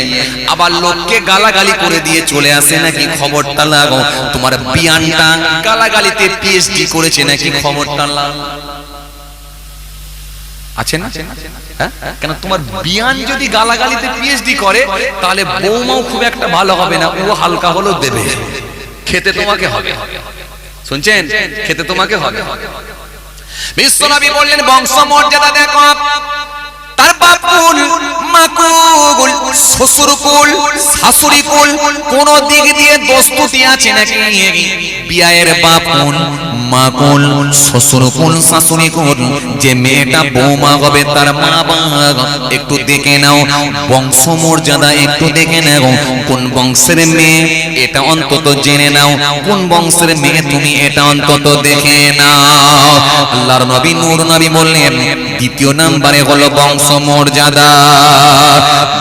আবার লোককে গালাগালি করে দিয়ে চলে আসে নাকি খবরটা লাগো। তোমার বিয়ানটা গালাগালিতে পিএইচডি করেছে নাকি খবরটা লাগো। আছে না? হ্যাঁ, কেন তোমার বিয়ান যদি গালাগালিতে পিএইচডি করে, তাহলে বৌমাও খুব একটা ভালো হবে না। ও হালকা হলেও দেবে, খেতে তোমাকে হবে। শুনছেন? খেতে তোমাকে হবে। বিশ্বনবী বললেন বংশ মর্যাদা দেখো। তার বাপকুল, মাকুল, শ্বশুরকুল, শাশুড়িকুল, কোন দিক দিয়ে দোস্তুতি আছে নাকি? বিয়ায়ের বাপকুল, মাকুল, শ্বশুরকুল, শাশুড়িকুল, যে মেয়েটা বৌমা হবে তার মা বাবা একটু দেখে নাও। বংশ মর্যাদা একটু দেখে নাও। কোন বংশের মেয়ে এটা অন্তত জেনে নাও। কোন বংশের মেয়ে তুমি এটা অন্তত দেখে নাও। আল্লাহর নবী নূর নবী বললেন দ্বিতীয় নম্বরে হলো বংশ মর্যাদা।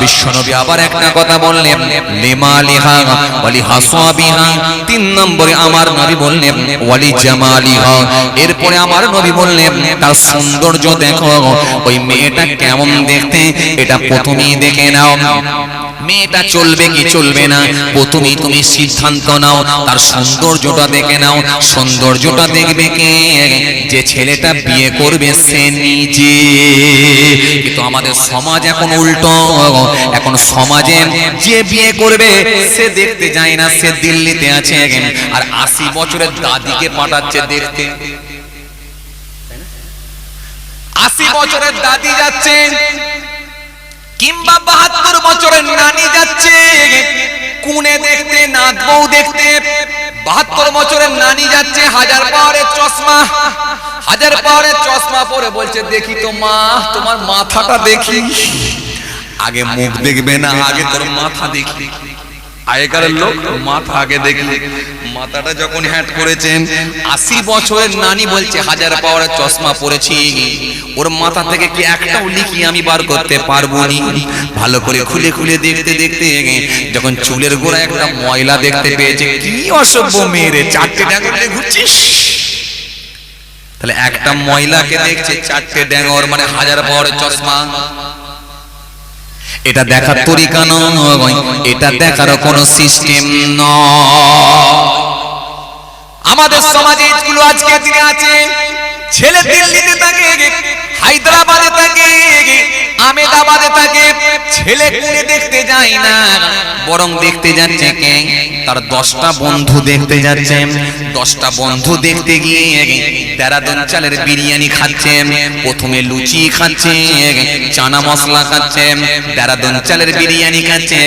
বিশ্বনবী আবার একটা কথা বললেন, লিমালিহা ওয়ালি হাসাবিহা। তিন নম্বরে আমার নবী বললেন ওয়ালি জামালিহা। এরপরে আমার নবী বললেন তার সৌন্দর্য দেখো। ওই মেয়েটা কেমন দেখতে এটা প্রথমেই দেখে নাও। মেয়েটা চলবে কি চলবে না প্রথমেই তুমি সিদ্ধান্ত নাও। তার সৌন্দর্যটা দেখে নাও। সৌন্দর্যটা দেখবে কে? যে ছেলেটা বিয়ে করবে সে নিজে। কিন্তু আমাদের সমাজ এখন উল্টো। এখন সমাজে যে বিয়ে করবে সে দেখতে যায় না, সে দিল্লিতে আছে আর 80 বছরের দাদিকে পাঠাচ্ছে দেখতে। 80 বছরের দাদি যাচ্ছে, কিংবা 72 বছরের নানি যাচ্ছে কুনে দেখতে, নাত বউ দেখতে। 72 বছরের নানি যাচ্ছে হাজার পাওয়ারের চশমা, হাজার পাওয়ারের চশমা পরে বলছে দেখি তো মা তোমার মাথাটা দেখি। আগে মুখ দেখবে না, আগে তোর মাথা দেখি। আগেকার লোক মাথা আগে দেখলে মাথাটা যখন হ্যাট করেছেন 80 বছরের নানি বলছে 1000 পাওয়ারের চশমা পরেছি, ওর মাথা থেকে কি একটাও লিখি আমি বার করতে পারবো না। ভালো করে খুলে খুলে দেখতে দেখতে যখন চুলের গোড়ায় একটা ময়লা দেখতে পেয়েছে, কি অসভ্য মেয়েরে, 4টে ডাঙরে ঘুরছিস। তাহলে একটা ময়লাকে দেখছে 4টে ডাঙর, মানে 1000 পাওয়ারের চশমা। এটা দেখার তরিকা নয়, এটা দেখার কোনো সিস্টেম নয়। আমাদের সমাজে এগুলো আজকে দিনে আছে। ছেলে দিল্লিতে থাকে, হায়দ্রাবাদে থাকে, আহমেদাবাদে থাকে, ছেলে কুড়ে দেখতে যায় না, বরং দেখতে যাচ্ছে কে, তার 10টা বন্ধু দেখতে যাচ্ছে। 10টা বন্ধু দেখতে গিয়ে দেরাদুন চালের বিরিয়ানি খাচ্ছে, প্রথমে লুচি খাচ্ছে, চানা মশলা খাচ্ছে, দেরাদুন চালের বিরিয়ানি খাচ্ছে,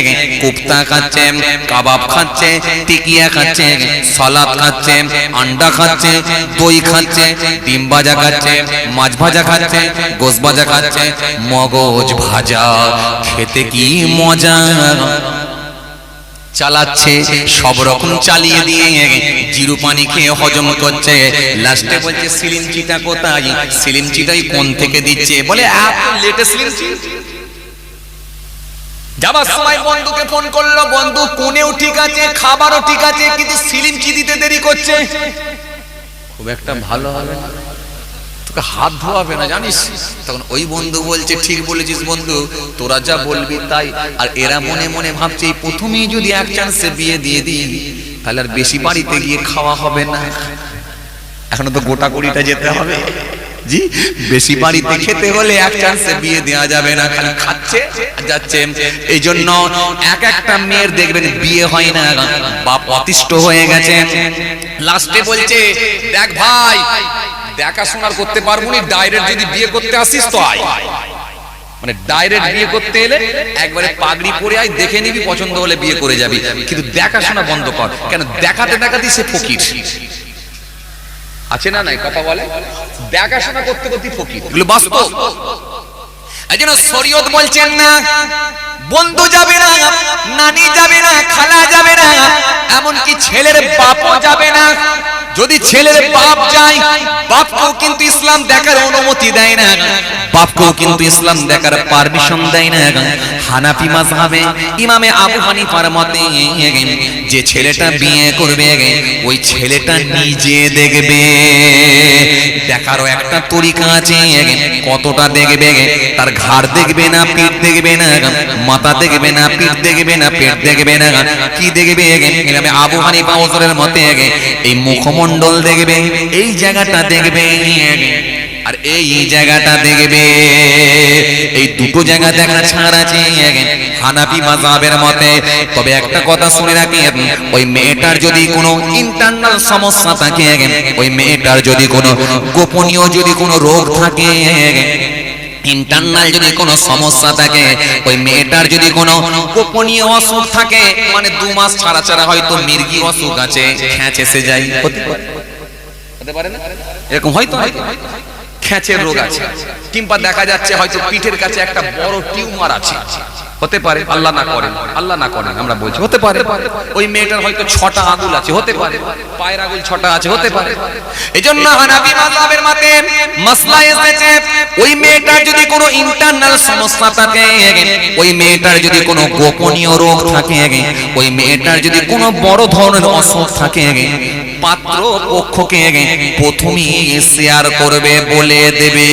কোফতা খাচ্ছে, কাবাব খাচ্ছে, টিকিয়া খাচ্ছে, সালাদ খাচ্ছে, আন্ডা খাচ্ছে, দই খাচ্ছে, ডিম ভাজা খাচ্ছে, মাছ ভাজা খাচ্ছে, গোশ ভাজা খাচ্ছে, মগজ ভাজা, খেতে কি মজা। চালাচ্ছে, সব রকম চালিয়ে দিয়ে জিরু পানি খেয়ে হজম করছে। লাস্টে বলছে সিলিমচিটা কোথায়, সিলিমচিটাই কোন থেকে দিচ্ছে, বলে এত লেটে সিলিমচি। যাবার সময় বন্ধুকে ফোন করলো, বন্ধু কোনেও ঠিক আছে, খাবারও ঠিক আছে, কিন্তু সিলিমচি দিতে দেরি করছে। খুব একটা ভালো হবে না, তোকে হাত ধোয়াবে না জানিস। তখন ওই বন্ধু বলছে, ঠিক বলেছিস বন্ধু, তোরা যা বলবি তাই। আর এরা মনে মনে ভাবছে এই প্রথমেই যদি এক চান্সে বিয়ে দিয়ে দিই, তাহলে আর বেশি বাড়িতে গিয়ে খাওয়া হবে না, এখনো তো গোটা কুড়িটা যেতে হবে। জি, বেশি বাড়িতে খেতে হলে এক চান্সে বিয়ে দেওয়া যাবে না, খালি খাচ্ছে যাচ্ছে। এই জন্য এক একটা মেয়ের দেখবেন বিয়ে হয় না, বাপ অতিষ্ঠ হয়ে গেছে। লাস্টে বলছে, দেখ ভাই, দেখাশোনা করতে পারবো না, ডাইরেক্ট যদি বিয়ে করতে আসিস তো আয়। মানে ডাইরেক্ট বিয়ে করতে এলে একবারে পাগড়ি পরে আয়, দেখে নিবি, পছন্দ হলে বিয়ে করে যাবি, কিন্তু দেখাশোনা বন্ধ কর। কেন, দেখাতে দেখাতেই সে ফকির আছে না, নাই কথা বলে, দেখাশোনা করতে করতে ফকির, এগুলো বাস্তব। এজন্য শরীয়ত বলছেন না বন্ধু যাবে না, নানি যাবে না, খালা যাবে না, এমনকি ছেলের বাপও যাবে না। যদি ছেলের বাপ যায়, বাপকেও কিন্তু ইসলাম দেখার অনুমতি দেয় না, বাপকেও কিন্তু ইসলাম দেখার পারমিশন দেয় না। হানাফি মাযহাবে ইমামে আবু হানিফার মতে যে ছেলেটা বিয়ে করবে ওই ছেলেটা নিজে দেখবে। দেখারও একটা তরিকা আছে, কতটা দেখবে, তার ঘাড় দেখবে না, পিঠ দেখবে না, মাথা দেখবে না, পিঠ দেখবে না, পেট দেখবে না, কি দেখবে, ইমামে আবু হানিফা ওজরের মতে এই মুখমণ্ডল দেখবে, এই জায়গাটা দেখবে, আর এই জায়গাটা দেখবে। এই দুটো জায়গা দেখা ছাড় আছে হানাফি মাযহাবের মতে। তবে একটা কথা শুনে রাখেন, ওই মেয়েটার যদি কোনো ইন্টারনাল সমস্যা থাকে, ওই মেয়েটার যদি কোনো গোপনীয় যদি কোনো রোগ থাকে, ইন্টারনাল যদি কোনো সমস্যা থাকে, ওই মেয়েটার যদি কোনো গোপনীয় অসুখ থাকে, মানে 2 মাস ছাড়া ছাড়া হয়তো মির্গি অসুখ আছে, খ্যাঁচ এসে যায়, হতে পারে না, এরকম হয়তো খ্যাঁচের রোগ আছে, কিংবা দেখা যাচ্ছে হয়তো পিঠের কাছে একটা বড় টিউমার আছে, হতে পারে, আল্লাহ না করেন, আল্লাহ না করেন আমরা বলছি, হতে পারে। ওই মেয়েটার হয়তো 6টা আঙুল আছে, হতে পারে, পায়ের আঙুল 6টা আছে, হতে পারে। এজন্য হানাফি মাযহাবের মতে মাসলা এসেছে, ওই মেয়েটার যদি কোনো ইন্টারনাল সমস্যা থাকে, ওই মেয়েটার যদি কোনো গোপনীয় রোগ থাকে, ওই মেয়েটার যদি কোনো বড় ধরনের অসুখ থাকে, পাত্র পক্ষকে প্রথমেই শেয়ার করবে, বলে দেবে।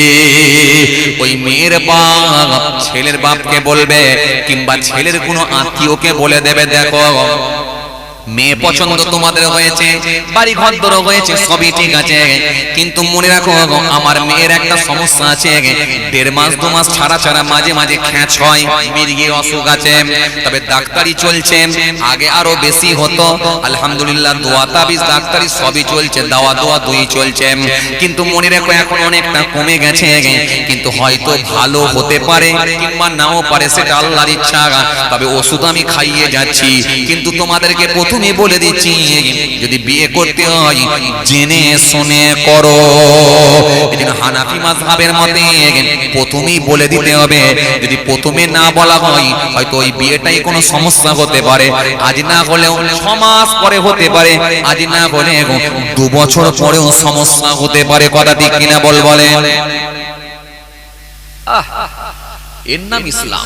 ওই মেয়ের বাপ ছেলের বাপকে বলবে, কিংবা ছেলের কোনো আত্মীয়কে বলে দেবে, দেখো মেয়ে পছন্দ তোমাদের হয়েছে, বাড়ি ঘর দর হয়েছে, সবই ঠিক আছে, কিন্তু মনে রাখো আমার মেয়ের একটা সমস্যা আছে, 1.5 মাস 2 মাস ছাড়া ছাড়া মাঝে মাঝে খ্যাঁচ হয়, মির্গি অসুখ আছে। তবে ডাক্তারি চলছে, আগে আরো বেশি হতো, আলহামদুলিল্লাহ দোয়া তাবিজ ডাক্তারি সবই চলছে, দাওয়া দোয়া দুই চলছে, কিন্তু মনে রাখো এখন অনেকটা কমে গেছে, কিন্তু হয়তো ভালো হতে পারে কিংবা নাও পারে, সেটা আল্লাহর ইচ্ছা। তবে ওষুধ আমি খাইয়ে যাচ্ছি, কিন্তু তোমাদেরকে প্রথমে বলে দিচ্ছি যদি বিয়ে করতে হয় জেনে শুনে করো। এজন্য হানাফি মাযহাবের মতে প্রথমেই বলে দিতে হবে, যদি প্রথমে না বলা হয় হয়তো ওই বিয়েটাই কোনো সমস্যা হতে পারে, আজ না হলেও 6 মাস পরে হতে পারে, আজ না হলে 2 বছর পরেও সমস্যা হতে পারে। কথা ঠিক কিনা বলেন? এর নাম ইসলাম।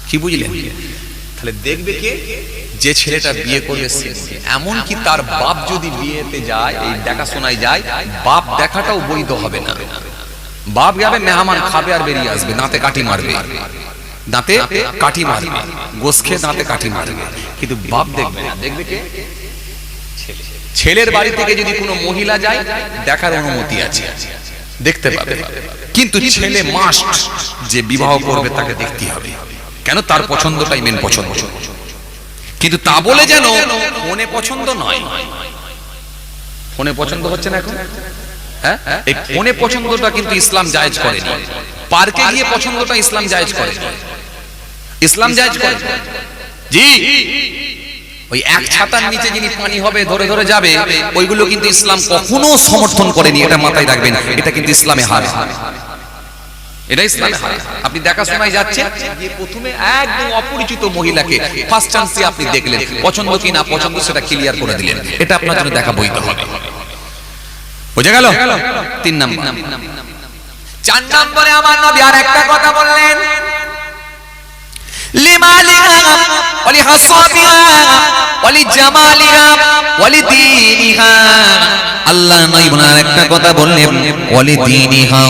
কি বুঝলেন? তাহলে দেখবে কে যে ছেলেটা বিয়ে করবে, এমন কি তার বাপ যদি বিয়েতে যায়, এই দেখাশোনায় যায়, বাপ দেখাটাও বৈধ হবে না। বাপ যাবে মেহমান খাবে আর বেরিয়ে আসবে, দাঁতে কাঠি মারবে, দাঁতে কাঠি মারবে, গোশ খেয়ে দাঁতে কাঠি মারবে, কিন্তু বাপ দেখবে না। দেখবে কে? ছেলের বাড়ি থেকে যদি কোনো মহিলা যায় দেখার অনুমতি আছে, দেখতে পাবে, কিন্তু ছেলে মাস্ট যে বিবাহ করবে তাকে দেখতে হবে। কেন? তার পছন্দটাই মেন পছন্দ। কিন্তু তা বলে যেন ফোনে পছন্দ নয়। ফোনে পছন্দ হচ্ছে না এখন? হ্যাঁ, এই ফোনে পছন্দটা কিন্তু ইসলাম জায়েজ করেনি। পার্কে গিয়ে পছন্দটা ইসলাম জায়েজ করে। ইসলাম জায়েজ করে জি। ওই এক ছাতার নিচে যিনি পানি হবে ধরে ধরে যাবে, ওইগুলো কিন্তু ইসলাম কখনো সমর্থন করেনি। এটা মাথায় রাখবেন, এটা কিন্তু ইসলামে হারাম। এটা ইসলামে হারাম। আপনি দেখাশোনায় যাচ্ছেন, যে প্রথমে একদম অপরিচিত মহিলাকে ফার্স্ট চান্সে আপনি দেখলেন, পছন্দ কি না পছন্দ সেটা ক্লিয়ার করে দিলেন, এটা আপনার জন্য দেখা বৈধ হবে। বুঝে গেল? 3 নাম্বার। 4 নম্বরে আমার নবী আর একটা কথা বললেন, লিমালিহা ওয়ালিহাসাবিহা ওয়ালিজামালিহা ওয়ালিদীনিহা। আল্লাহ নবী বলেন একটা কথা বললেন, ওয়ালিদীনিহা।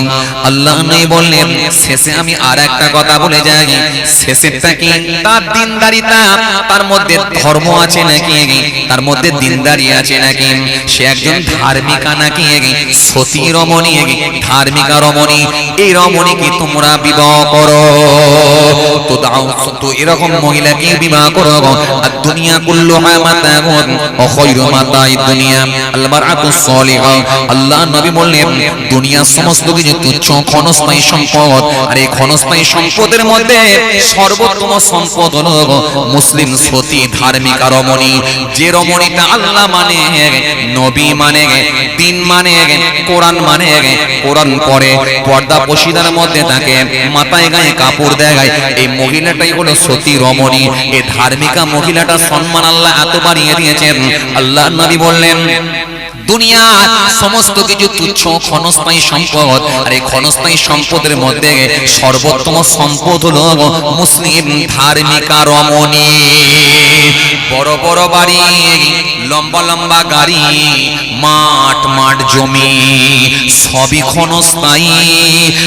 আল্লাহ নবী বললেন শেষে আমি আর একটা কথা বলে যাই, শেষেরটা কি? তার দিনদারিতা, তার মধ্যে ধর্ম আছে নাকি, তার মধ্যে দিনদারি আছে নাকি, সে একজন ধার্মিকা নাকি, সতী রমণী, ধার্মিকা রমণী। এই রমণীকে তোমরা বিবাহ করো, তো দাও, তো এরকম মহিলাকে বিবাহ করো। আর দুনিয়া কুল্লুহা মাতাউন ওয়া খায়রু মাতাঈদ দুনিয়া আল মারআতুস সালিহা। আল্লাহ নবী বললেন দুনিয়ার সমস্ত কিছু তুচ্ছ ক্ষণস্থায়ী সম্পদ, আর এই ক্ষণস্থায়ী সম্পদের মধ্যে সর্বোত্তম সম্পদ হলো মুসলিম সতী ধার্মিকা রমণী। যে রমণীটা আল্লাহ মানে, নবী মানে, দিন মানে, কোরআন মানে, কোরআন পড়ে, পর্দা পশিদার মধ্যে থাকে, মাথায় গায়ে কাপড় দেয়, এই মহিলাটাই হলো সতী রমণী। এই ধার্মিকা মহিলাটা সম্মান আল্লাহ এত বাড়িয়ে দিয়েছেন। আল্লাহ নবী বললেন দুনিয়া সমস্ত কিছু তুচ্ছ ক্ষণস্থায়ী সম্পদ, আর এই ক্ষণস্থায়ী সম্পদের মধ্যে সর্বোত্তম সম্পদ হলো মুসলিম ধার্মিকা রমণী। বড় বড় বাড়ি, লম্বা লম্বা গাড়ি, মাঠ মাঠ জমি, সবই ক্ষণস্থায়ী।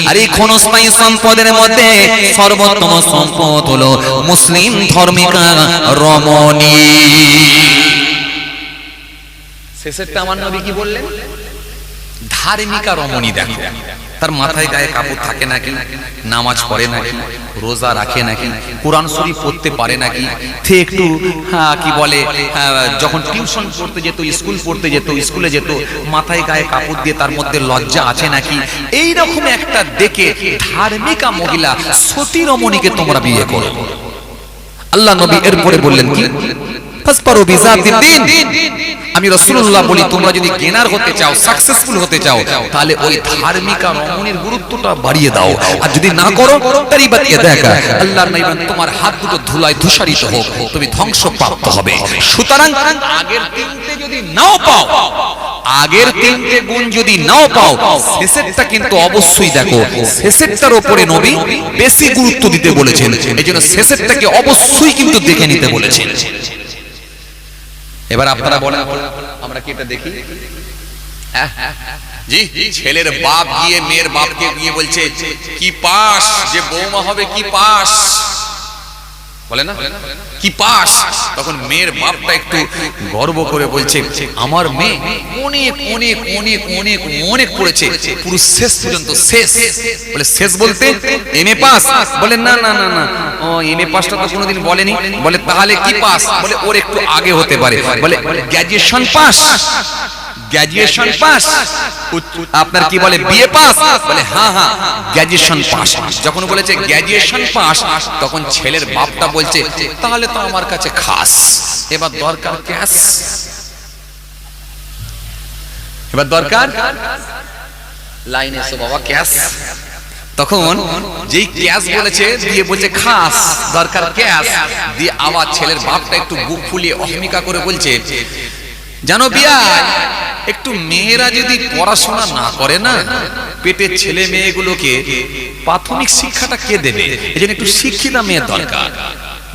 আর এই ক্ষণস্থায়ী সম্পদের মধ্যে সর্বোত্তম সম্পদ হলো মুসলিম ধার্মিকা রমণী। শেষেরটা আমার নবী কি বললেন? ধার্মিকা রমণী। দেখো তার মাথায় গায়ে কাপড় থাকে নাকি, নামাজ পড়ে নাকি, রোজা রাখে নাকি, কোরআন শরীফ পড়তে পারে নাকি, সে একটু কি বলে যখন টিউশন পড়তে যেত, স্কুল পড়তে যেত, স্কুলে যেত, মাথায় গায়ে কাপড় দিয়ে তার মধ্যে লজ্জা আছে নাকি, এই রকম একটা দেখে ধার্মিকা মহিলা সতী রমণীকে তোমরা বিয়ে করো। আল্লাহ নবী এরপরে বললেন কি? ফাসপারু বিযাতিদ দ্বীন। আমি রাসূলুল্লাহ বলি তোমরা যদি গেনার হতে চাও, সাকসেসফুল হতে চাও, তাহলে ওই ধার্মিকা রমণীর গুরুত্বটা বাড়িয়ে দাও। আর যদি না করো তারিবাত ইয়াদাকা, আল্লাহর নাইবান তোমার হাত দুটো ধুলায় ধূসরিত হোক, তুমি ধ্বংসপ্রাপ্ত হবে। সুতরাং আগের তিনটে যদি নাও পাও, আগের তিনটে গুণ যদি নাও পাও, শেষেরটা কিন্তু অবশ্যই দেখো। শেষেরটার উপরে নবী বেশি গুরুত্ব দিতে বলেছেন, এইজন্য শেষেরটাকে অবশ্যই কিন্তু দেখে নিতে বলেছেন। এবার আপনারা বলেন আমরা কি এটা দেখি? জি, ছেলের বাপ গিয়ে মেয়ের বাপকে গিয়ে বলছে কি পাস, যে বৌমা হবে কি পাস, বলে না কি পাস। তখন মেয়ের বাপটা একটু গর্ব করে বলছে আমার মেয়ে অনেক অনেক অনেক অনেক অনেক পড়েছে, পুরো শেষ পর্যন্ত শেষ। বলে শেষ বলতে এমএ পাস? বলে না না না না, ও এমএ পাসটা তো কোনোদিন বলেনি। বলে তাহলে কি পাস? বলে ওর একটু আগে হতে পারে। বলে গ্র্যাজুয়েশন পাস। গ্র্যাজুয়েশন পাস, আপনার কি বলে বিএ পাস, বলে হ্যাঁ হ্যাঁ গ্র্যাজুয়েশন পাস। যখন বলেছে গ্র্যাজুয়েশন পাস, তখন ছেলের বাপটা বলছে তাহলে তো আমার কাছে খাস, এবার দরকার ক্যাশ, এবার দরকার লাইনে এসো বাবা ক্যাশ। তখন যেই ক্যাশ বলেছে দিয়ে বলছে খাস, দরকার ক্যাশ, দিয়ে আবার ছেলের বাপটা একটু বুক ফুলিয়ে অহমিকা করে বলছে জানো বিয়া, একটু মেয়েরা যদি পড়াশোনা না করে না, পেটের ছেলে মেয়েগুলোকে প্রাথমিক শিক্ষাটা কে দেবে? এজন্য একটু শিক্ষিতা মেয়ের দরকার,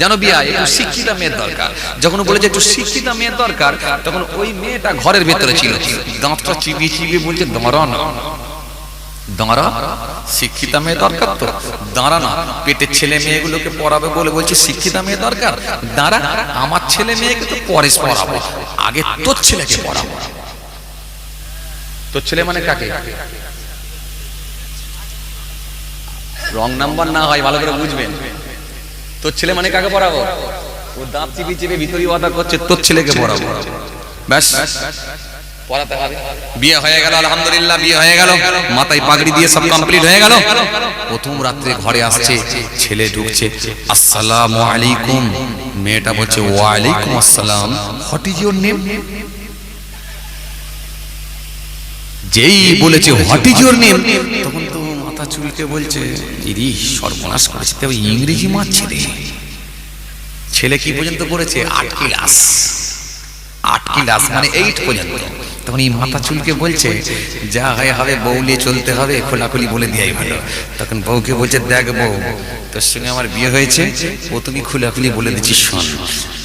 জানো বিয়া, একটু শিক্ষিতা মেয়ের দরকার। যখন বলেছে একটু শিক্ষিতা মেয়ের দরকার, তখন ওই মেয়েটা ঘরের ভেতরে ছিল, দাঁতটা চিবিয়ে চিবিয়ে বলছে দাঁড়া না, দাঁড়া, শিক্ষিতা মেয়ে দরকার তো, দাঁড়া না, পেটের ছেলে মেয়েগুলোকে পড়াবে বলে বলছে শিক্ষিতা মেয়ে দরকার, দাঁড়া, আমার ছেলে মেয়েকে তো পরে পড়াবো, আগে তোর ছেলেকে পড়াবো। তোর ছেলে মানে কাকে? রং নাম্বার না হয় ভালো করে বুঝবেন, তোর ছেলে মানে কাকে পড়াবো? ও দাঁত চিপি চিপে ভিতরি ওয়াদা করছে তোর ছেলেকে পড়াবো, ব্যাস পড়াতে হবে। বিয়ে হয়ে গেল, আলহামদুলিল্লাহ বিয়ে হয়ে গেল, মাথায় পাগড়ি দিয়ে সব কমপ্লিট হয়ে গেল। প্রথম রাত্রে ঘরে আসছে, ছেলে ঢুকছে, আসসালামু আলাইকুম, মেয়েটা বলছে ওয়ালাইকুম আসসালাম, হোয়াট ইজ ইওর নেম? যেই বলেছে হোয়াট ইজ ইওর নেম, তখন তো মাথা চুলকে বলছে ইরি সর্বনাশ করেছে, তবে ইংরেজি মারছে রে। ছেলে কি পর্যন্ত করেছে? 8 ক্লাস, 8 ক্লাস মানে 8 পর্যন্ত। তখন এই মাথা চুলকে বলছে যা হয় হবে, বউলে চলতে হবে, খোলাখুলি বলে দিয়াই ভালো। তখন বউকে বলছে দেখ বউ, তোর সঙ্গে আমার বিয়ে হয়েছে, ও তুমি খোলাখুলি বলে দিচ্ছিস, শোন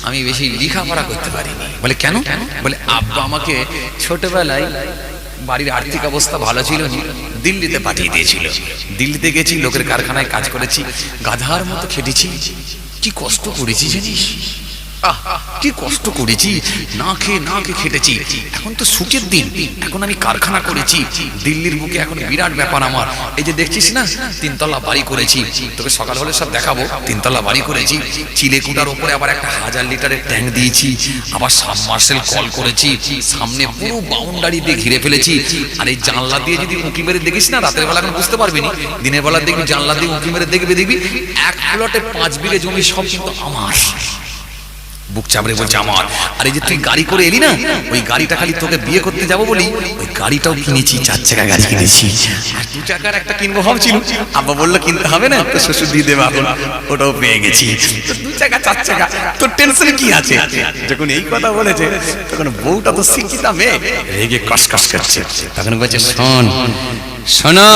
আমি বেশি লেখাপড়া করতে পারিনি। বলে কেন? বলে আব্বা আমাকে ছোটবেলায় বাড়ির আর্থিক অবস্থা ভালো ছিল না, দিল্লিতে পাঠিয়ে দিয়েছিল, দিল্লিতে গেছি, লোকের কারখানায় কাজ করেছি, গাধার মতো খেটেছি, কি কষ্ট করেছি জানিস, কি কষ্ট করেছি, না খেয়ে খেটেছি। এখন তো ছুটির দিন, এখন আমি কারখানা করেছি দিল্লির বুকে, এখন বিরাট ব্যাপার আমার। এই যে দেখছিস না 3 তলা বাড়ি করেছি, তোকে সকাল হলে সব দেখাবো, 3 তলা বাড়ি করেছি, চিলেকুটার উপরে আবার একটা 1000 লিটারের ট্যাঙ্ক দিয়েছি, আবার সাবমার্সেল কল করেছি, সামনে পুরো বাউন্ডারি দিয়ে ঘিরে ফেলেছি। আর এই জানলা দিয়ে যদি উঁকি মেরে দেখিস না, রাতের বেলা এখন বুঝতে পারবি না, দিনের বেলা দেখবি জানলা দিয়ে উঁকি মেরে দেখবি 1 প্লটে 5 বিঘে জমি সব কিন্তু আমার। বুক চাপড়ে বলছে আমার। আর এই যে তুই গাড়ি করে এলি না, ওই গাড়িটা খালি তোকে বিয়ে করতে যাবো বলি ওই গাড়িটাও কিনেছি, 4 চাকা গাড়ি কিনেছি, আর 2 চাকার একটা কিনবো ভাবছিল, আব্বা বললো কিনতে হবে না, তো শ্বশুর দিয়ে দেবে, এখন ওটাও পেয়ে গেছি, 2 চাকা 4 চাকা, তোর টেনশনে কি আছে? যখন এই কথা বলেছে তখন বউটা তো শিক্ষিতা মেয়ে, রেগে কসকস করছে। তখন বলছে শোন শোনো,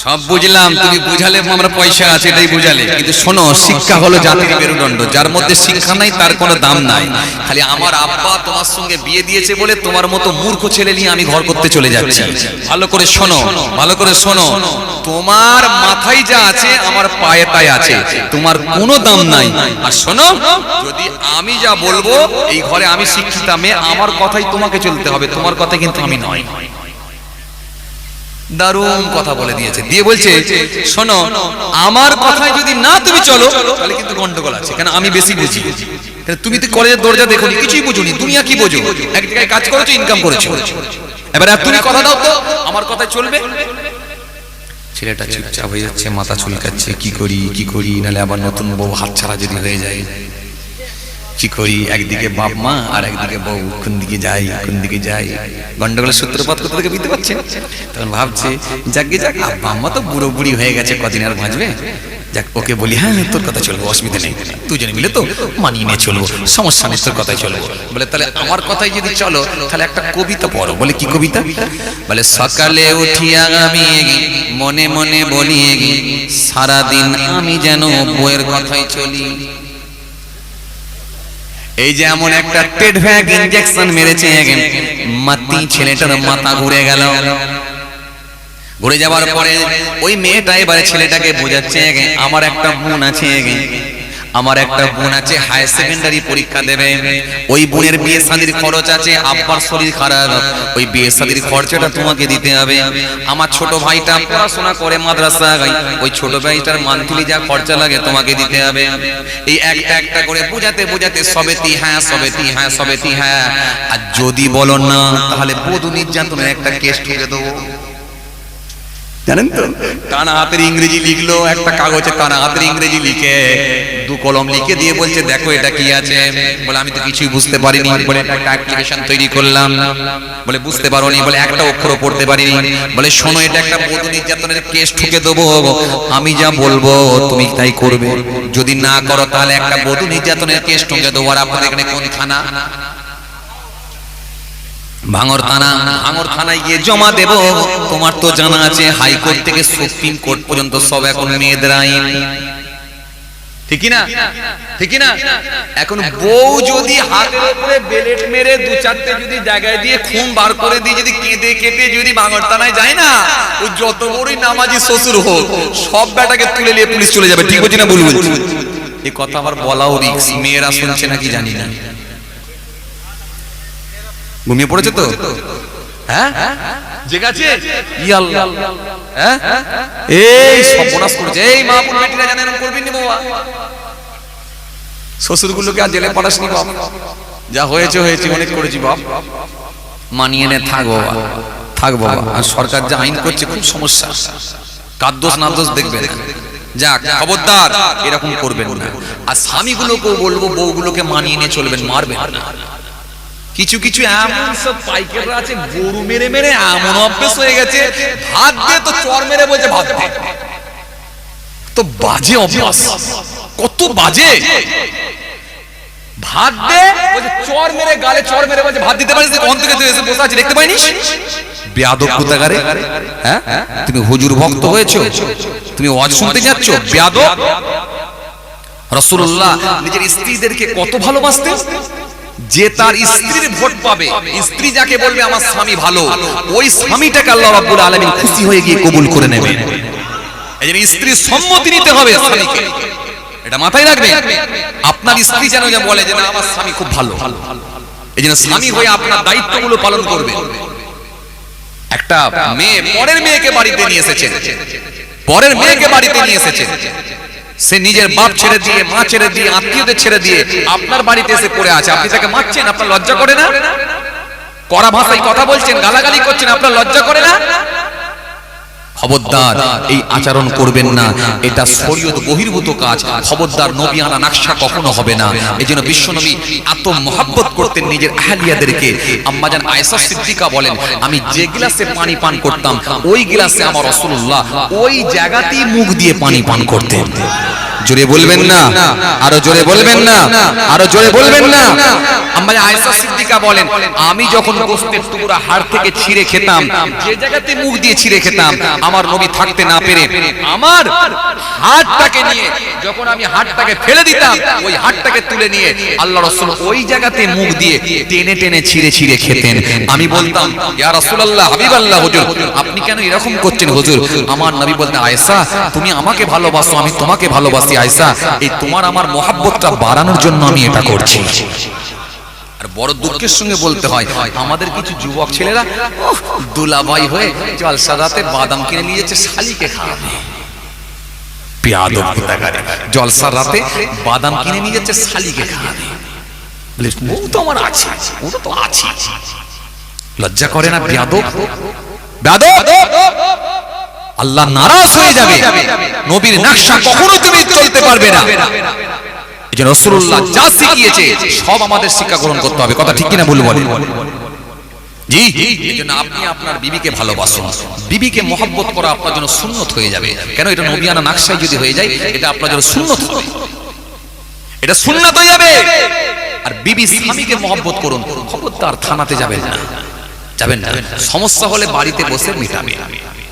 সব বুঝলাম, তুমি বুঝালে আমরা পয়সা আছে এটাই বুঝালে, কিন্তু শোনো শিক্ষা হলো জাতির মেরুদণ্ড, যার মধ্যে শিক্ষা নাই তার কোনো দাম নাই। খালি আমার আব্বা তোমার সঙ্গে বিয়ে দিয়েছে বলে তোমার মতো মূর্খ ছেলে নিয়ে আমি ঘর করতে চলে যাচ্ছি। ভালো করে শোনো, ভালো করে শোনো, তোমার মাথায় যা আছে আমার পায়ে তাই আছে, তোমার কোনো দাম নাই। আর শোনো, যদি আমি যা বলবো, এই ঘরে আমি শিক্ষিতা মেয়ে, আমার কথাই তোমাকে চলতে হবে, তোমার কথা কিন্তু আমি নয়। দারুণ কথা বলে দিয়েছে, দিয়ে বলছে শোনো আমার কথায় যদি না তুমি চলো তাহলে কিন্তু গন্ডগোল আছে, কেন আমি বেশি বুঝি, তুমি তো কলেজের দরজা দেখোনি, কিছুই বুঝোনি, দুনিয়া কি বোঝো, এক জায়গায় কাজ করেছো, ইনকাম করেছো, এবার তুমি কথা দাও তো আমার কথায় চলবে। ছেলেটা চুপচাপ হয়ে যাচ্ছে, মাথা চুলকাচ্ছে, কি করি নাহলে আবার নতুন বউ হাতছাড়া যদি হয়ে যায়, কি করি, একদিকে বাপ মা আর একদিকে বউ, কোন দিকে যাই, গন্ডগোলের সূত্রপাত করতে থেকে বুঝতে পারছেন। তখন ভাবছে যাক আব্বা আম্মা তো বুড়ো বুড়ি হয়ে গেছে, কদিন আর বাঁচবে, যাক ওকে বলি হ্যাঁ তোর কথা চলবো, অসুবিধা নেই, দুজনে মিলে তো মানিয়ে নিয়ে চলবো, সমস্যা নেই, তোর কথাই চলবো। বলে তাহলে আমার কথাই যদি চলো তাহলে একটা কবিতা পড়ো। বলে কি কবিতা? বলে সকালে উঠিয়া আমি মনে মনে বলি, সারাদিন আমি যেন বইয়ের কথাই চলি। এই যে এমন একটা টেড ভ্যাগ ইনজেকশন মেরেছে, মাতি ছেলেটার মাথা ঘুরে গেল। ঘুরে যাওয়ার পরে ওই মেয়েটা এবারে ছেলেটাকে বোঝাচ্ছে আমার একটা বোন আছে, আমার একটা বোন আছে হাই সেকেন্ডারি পরীক্ষা দেবে, ওই বোনের বিয়ে শাদীর খরচ আছে, আব্বার শরীর খারাপ, ওই বিয়ে শাদীর খরচাটা তোমাকে দিতে হবে। আমার ছোট ভাইটা পড়াশোনা করে মাদ্রাসায়, ওই ছোট ভাইটার মান্থলি যা খরচা লাগে তোমাকে দিতে হবে। এই একটা একটা করে বোঝাতে বোঝাতে সবেতি হ্যাঁ সবেতি হ্যাঁ সবেতি হ্যাঁ। আর যদি বলো না তাহলে বধূ নির্যাতনের একটা কেস ঠুকে দেবো, জানেন তো? টানা হাতের ইংরেজি লিখলো একটা কাগজে, টানা হাতের ইংরেজি লিখে দু কলম লিখে দিয়ে বলছে দেখো এটা কি আছে। বলে আমি তো কিছুই বুঝতে পারিনি। বলে একটা অ্যাপ্লিকেশন তৈরি করলাম। বলে বুঝতে পারোনি? বলে একটা অক্ষরও পড়তে পারিনি। বলে শোনো এটা একটা বধূ নির্যাতনের কেস ঠুকে দেবো, আমি যা বলবো তুমি তাই করবে, যদি না করো তাহলে একটা বধূ নির্যাতনের কেস ঠুকে দেবো। আর আপনাদের এখানে কোন থানা? ভাঙর থানা। ভাঙর থানায় গিয়ে জমা দেব। তোমার তো জানা আছে হাইকোর্ট থেকে সুপ্রিম কোর্ট পর্যন্ত সব এখন মেয়েদের আইন, ঠিক না? ঠিক না? এখন বউ যদি হাতের উপরে বেলেট মেরে দু চারটে যদি জায়গায় দিয়ে খুন বার করে দিয়ে যদি কেঁদে কেটে যদি ভাঙর থানায় যায় না, ও যত বড়ই নামাজি শ্বশুর হোক সব বেটাকে তুলে নিয়ে পুলিশ চলে যাবে। ঠিক বলছি না ভুল বলছি? এই কথা আমার বলাও রিস্ক। মেয়েরা শুনছে নাকি জানি না। ঘুমিয়ে পড়েছে তো? হ্যাঁ জেগেছে? ইয়াল্লাহ হ্যাঁ এই সর্বনাশ করেছে। এই মা বোন বেটিরা জানেন এরকম করবেন না বাবা। শ্বশুরগুলোকে আর জেলে পাঠাসনি বাপ, যা হয়েছে হয়েছে, অনেক করেছি বাপ, মানিয়ে নে থাক বাবা, থাক বাবা। আর সরকার যা আইন করছে খুব সমস্যা, কার দোষ না দোষ দেখবে না। যাক খবরদার এরকম করবেন না। আর স্বামীগুলোকেও বলবো বউগুলোকে মানিয়ে নিয়ে চলবেন, মারবেন না। কিছু কিছু এমন সব পাইকাররা আছে গরু মেরে মেরে এমন অভ্যেস হয়ে গেছে, ভাত দিয়ে তো চর মেরে বলছে ভাত দে। তো বাজে অভ্যাস, কত বাজে। ভাত দে বলছে চর মেরে, গালে চর মেরে বলছে ভাত দিতে পারিস, কোন থেকে তুই এসে বসে আছিস দেখতে পাইনিস? বেয়াদব কোথাকারে। হ্যাঁ তুমি হুজুর ভক্ত হয়েছো, তুমি ওয়াজ শুনতে যাচ্ছ, বেয়াদব। রাসূলুল্লাহ নিজের স্ত্রীদেরকে কত ভালোবাসতেন, যে তার স্ত্রীর ভোট পাবে, স্ত্রী যাকে বলবে আমার স্বামী ভালো, ওই স্বামীটাকে আল্লাহ রাব্বুল আলামিন খুশি হয়ে গিয়ে কবুল করে নেবেন। এজন্য স্ত্রীর সম্মতি নিতে হবে স্বামীকে, এটা মাথায় রাখবেন। আপনার স্ত্রী যেন বলে যে না আমার স্বামী খুব ভালো, এজন্য স্বামী হয়ে আপনার দায়িত্বগুলো পালন করবেন। একটা মেয়ে পরের মেয়েকে বাড়িতে নিয়ে এসেছে, পরের মেয়েকে বাড়িতে নিয়ে এসেছে, সে নিজের বাপ ছেড়ে দিয়ে, মা ছেড়ে দিয়ে, আত্মীয়দের ছেড়ে দিয়ে আপনার বাড়িতে এসে পড়ে আছে, আপনি তাকে মারছেন, আপনার লজ্জা করে না? কড়া ভাষায় কথা বলছেন, গালাগালি করছেন, আপনার লজ্জা করে না? খবরদার এই আচরণ করবেন না, এটা শরীয়ত বহির্ভূত কাজ। খবরদার নবিয়ানা নকশা কখনো হবে না। এজন্য বিশ্বনবী এত মহব্বত করতেন নিজের আহলিয়াদেরকে। আম্মাজান আয়েশা সিদ্দিকা বলেন, আমি যে গ্লাসে পানি পান করতাম ওই গ্লাসে আমার রাসূলুল্লাহ ওই জায়গাতেই মুখ দিয়ে পানি পান করতেন। জোরে বলবেন না, আরো জোরে বলবেন না, আরো জোরে বলবেন না। আম্মা আয়েশা সিদ্দিকা বলেন, আমি যখন গোশতের টুকরা হাড় থেকে ছিঁড়ে খেতাম, যে জায়গাতে মুখ দিয়ে ছিঁড়ে খেতাম, আমার নবী থাকতে না পেরে আমার হাড়টাকে নিয়ে যখন আমি হাড়টাকে ফেলে দিতাম, ওই হাড়টাকে তুলে নিয়ে আল্লাহ রাসূল ওই জায়গাতে মুখ দিয়ে টেনে টেনে ছিঁড়ে ছিঁড়ে খেতেন। আমি বলতাম, ইয়া রাসূলুল্লাহ, হাবিবাল্লাহ, হুজুর আপনি কেন এরকম করছেন হুজুর? আমার নবী বলতেন, আয়েশা তুমি আমাকে ভালোবাসো, আমি তোমাকে ভালোবাসি আয়েশা, এই তোমার আমার মহব্বতটা বাড়ানোর জন্য আমি এটা করছি। আর বড় দুঃখের সঙ্গে বলতে হয়, আমাদের কিছু যুবক ছেলেরা দুলাভাই হয়ে জলসা রাতে বাদাম কিনে নিয়ে যাচ্ছে শালিকে খাওয়াবে। বেয়াদব কোথাকারে, জলসা রাতে বাদাম কিনে নিয়ে যাচ্ছে শালিকে খাওয়াবে। বলে ও তো আমার আছে, ওটা তো আছে, লজ্জা করে না? বেয়াদব, বেয়াদব। আল্লাহ নারাজ হয়ে যাবে, নবীর নকশা কখনো তুমি চলতে পারবে না। এইজন্য রাসূলুল্লাহ যা শিখিয়েছে সব আমাদের শিক্ষা গ্রহণ করতে হবে। কথা ঠিক কিনা ভুল বলেন? জি। এইজন্য আপনি আপনার বিবিকে ভালোবাসুন, বিবিকে মহব্বত করা আপনার জন্য সুন্নত হয়ে যাবে। কেন? এটা নবিয়ানা নকশায় যদি হয়ে যায় এটা আপনার জন্য সুন্নত হবে, এটা সুন্নাত হয়ে যাবে। আর বিবি স্বামীকে মহব্বত করুন, খবরদার থানাতে যাবেন না, যাবেন না। সমস্যা হলে বাড়িতে বসে মেটাবে,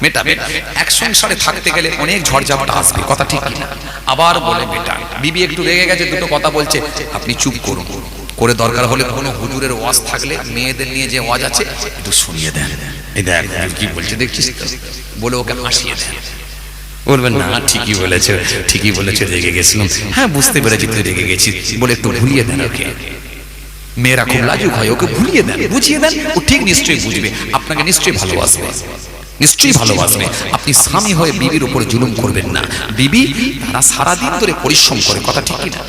মেটাবে। এক সংসারে থাকতে গেলে অনেক ঝড়ঝাপটা আসবে, কথা ঠিক না? আবার বলে মেটান। বিবি একটু রেগে গেছে, দুটো কথা বলছে, আপনি চুপ করুন, করে দরকার হলে কোনো হুজুরের ওয়াজ থাকলে মেয়েদের নিয়ে যে ওয়াজ আছে একটু শুনিয়ে দেন, এই দেখ কি বলছে দেখছিস তো, বলে ওকে হাসিয়ে দেন। বলবেন না ঠিকই বলেছে, ঠিকই বলেছে, রেগে গেছিলাম। হ্যাঁ বুঝতে পেরেছি তুই রেগে গেছিস, বলে একটু ভুলিয়ে দেন ওকে। মেয়েরা খুব লাজুক হয়, ওকে ভুলিয়ে দেন, বুঝিয়ে দেন, ও ঠিক নিশ্চয়ই বুঝবে, আপনাকে নিশ্চয়ই ভালোবাসবে, নিশ্চয়ই ভালোবাসবে। আপনি স্বামী হয়ে বিবির উপরে জুলুম করবেন না। বিবি তারা সারাদিন ধরে পরিশ্রম করে, কথা ঠিক কিনা?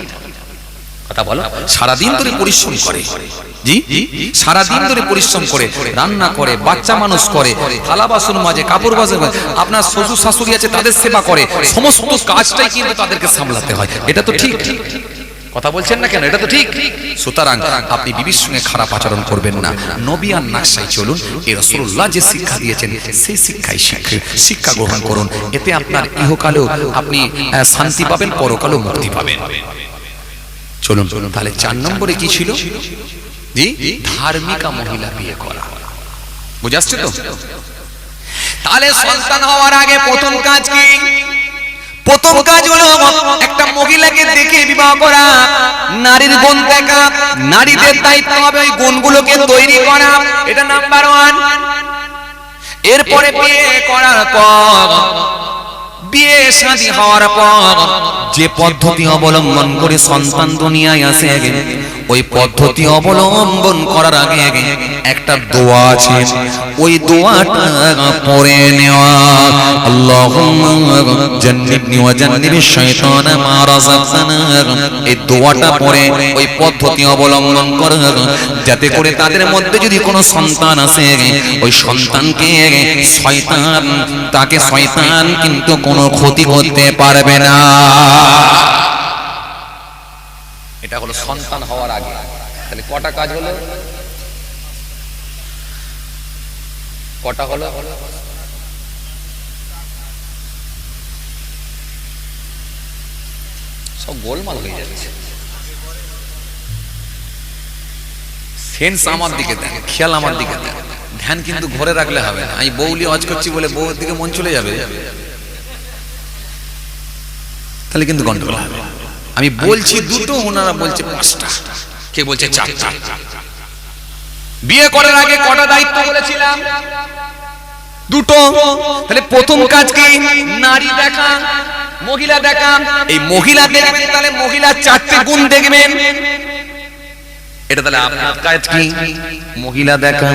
কথা বলো, সারাদিন ধরে পরিশ্রম করে, জি সারাদিন ধরে পরিশ্রম করে, রান্না করে, বাচ্চা মানুষ করে, থালা বাসন মাজে, কাপড় বাসন করে, আপনার শ্বশুর শাশুড়ি আছে তাদের সেবা করে, সমস্ত কাজটাই কিন্তু তাদেরকে সামলাতে হয়। এটা তো ঠিক, কথা বলছেন না কেন? এটা তো ঠিক। সুতরাং আপনি বিবির সঙ্গে খারাপ আচরণ করবেন না, নবী আর নকশায় চলুন। এই রাসূলুল্লাহ যে শিক্ষা দিয়েছেন সেই শিক্ষাই শিক্ষা গ্রহণ করুন। এতে আপনার ইহকালেও আপনি শান্তি পাবেন, পরকালেও মুক্তি পাবেন। চলুন তাহলে 4 নম্বরে কি ছিল? জি, ধার্মিকা মহিলা বিয়ে করা। বুঝাচ্ছে তো? তাহলে সন্তান হওয়ার আগে প্রথম কাজ কি? প্রথম কাজ হলো একটা মহিলাকে দেখে বিবাহ করা, নারীর গুণ দেখা। নারীদের দায়িত্ব হবে ওই গুণগুলোকে তৈরি করা, এটা নাম্বার 1। এরপরে বিয়ে করার পর, বিয়ে শাদী হওয়ার পর যে পদ্ধতি অবলম্বন করে সন্তান দুনিয়ায় আসে, ওই পদ্ধতি অবলম্বন করার আগে একটা দোয়া আছে, ওই দোয়াটা পড়ে নেওয়া। আল্লাহুম্মা জান্নিবনি ওয়া জান্নিবিশ শাইতানা মা রাযাকতানা। এই দোয়াটা পড়ে ওই পদ্ধতি অবলম্বন করা, যাতে করে তাদের মধ্যে যদি কোনো সন্তান আসে, ওই সন্তানকে শয়তান কিন্তু কোনো ক্ষতি করতে পারবে না। এটা হলো সন্তান হওয়ার আগে। তাহলে কটা কাজ হলো? কটা হলো? সব গোলমাল হয়ে যাচ্ছে। সেন্স আমার দিকে দেন, খেয়াল আমার দিকে দেন, ধ্যান কিন্তু ঘরে রাখলে হবে না। আমি বউলি ওয়াজ করছি বলে বউয়ের দিকে মন চলে যাবে, তাহলে কিন্তু গন্ডগোল হবে। আমি বলছি 2টো, ওনারা বলছে 5টা, কে বলছে 4টা। বিয়ে করার আগে কটা দায়িত্ব বলেছিলাম? 2টো। তাহলে প্রথম কাজ কি? নারী দেখা, মহিলা দেখা। এই মহিলা দেখবেন, তাহলে মহিলার 4টে গুণ দেখবেন। এটা তাহলে আপনার কাজ কি? মহিলা দেখা।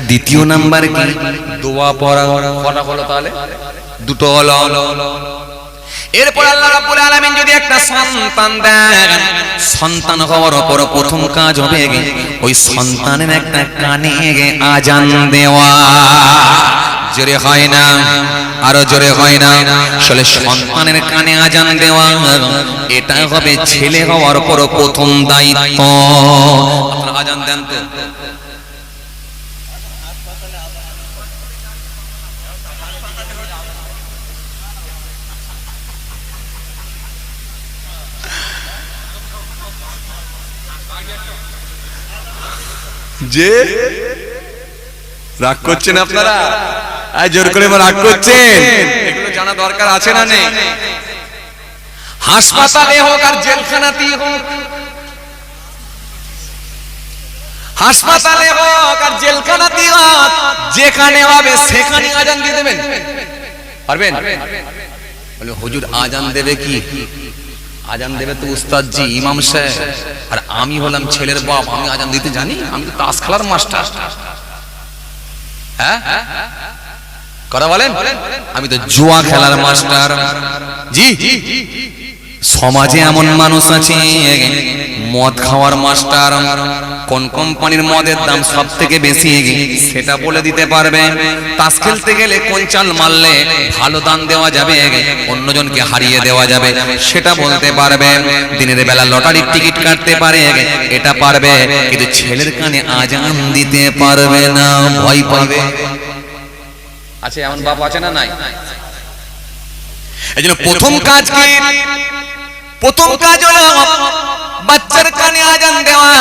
দ্বিতীয় নাম্বার কি? দোয়া পড়া। কটা হলো তাহলে? 2টো হলো। এরপর আল্লাহ রাব্বুল আলামিন যদি একটা সন্তান দেন, সন্তান হওয়ার পর প্রথম কাজ হবে ওই সন্তানের একটা কানে আজান দেওয়া। জোরে হয় না? আরো জোরে হয় না? আসলে সন্তানের কানে আজান দেওয়া এটা হবে ছেলে হওয়ার পর প্রথম দায়িত্ব। আপনারা আজান দেন তো? যে রাগ করছেন আপনারা? জোর করে রাগ করছেন? এগুলো জানা দরকার আছে না নেই? হাসপাতালে হোক আর জেলখানাতেই হোক, হাসপাতালে হোক আর জেলখানাতেই হোক, যেখানে হবে সেখানে আজান দিয়ে দেবেন। পারবেন? বলে হুজুর আজান দেবে কি? আজান দেবে তো উস্তাদজি, ইমাম সাহেব, আর আমি হলাম ছেলের বাপ, আমি আজান দিতে জানি? আমি তো তাস খেলার মাস্টার। হ্যাঁ কথা বলেন? আমি তো জুয়া খেলার মাস্টার। জি, সমাজে এমন মানুষ আছে মদ খাওয়ার মাস্টার। কোন কোম্পানির মদের দাম সব থেকে বেশি সেটা বলে দিতে পারবে। তাস খেলতে গেলে কোন চাল মারলে ভালো দান দেওয়া যাবে, অন্যজনকে হারিয়ে দেওয়া যাবে সেটা বলতে পারবে। দিনের বেলা লটারির টিকিট কাটতে পারে, এটা পারবে, কিন্তু ছেলের কানে আজান দিতে পারবে না, ভয় পাবে। আছে এমন বাপ আছে না নাই? এইজন্য প্রথম কাজ কি? প্রথম কাজ হলো বাচ্চার কানে আজান দেওয়া।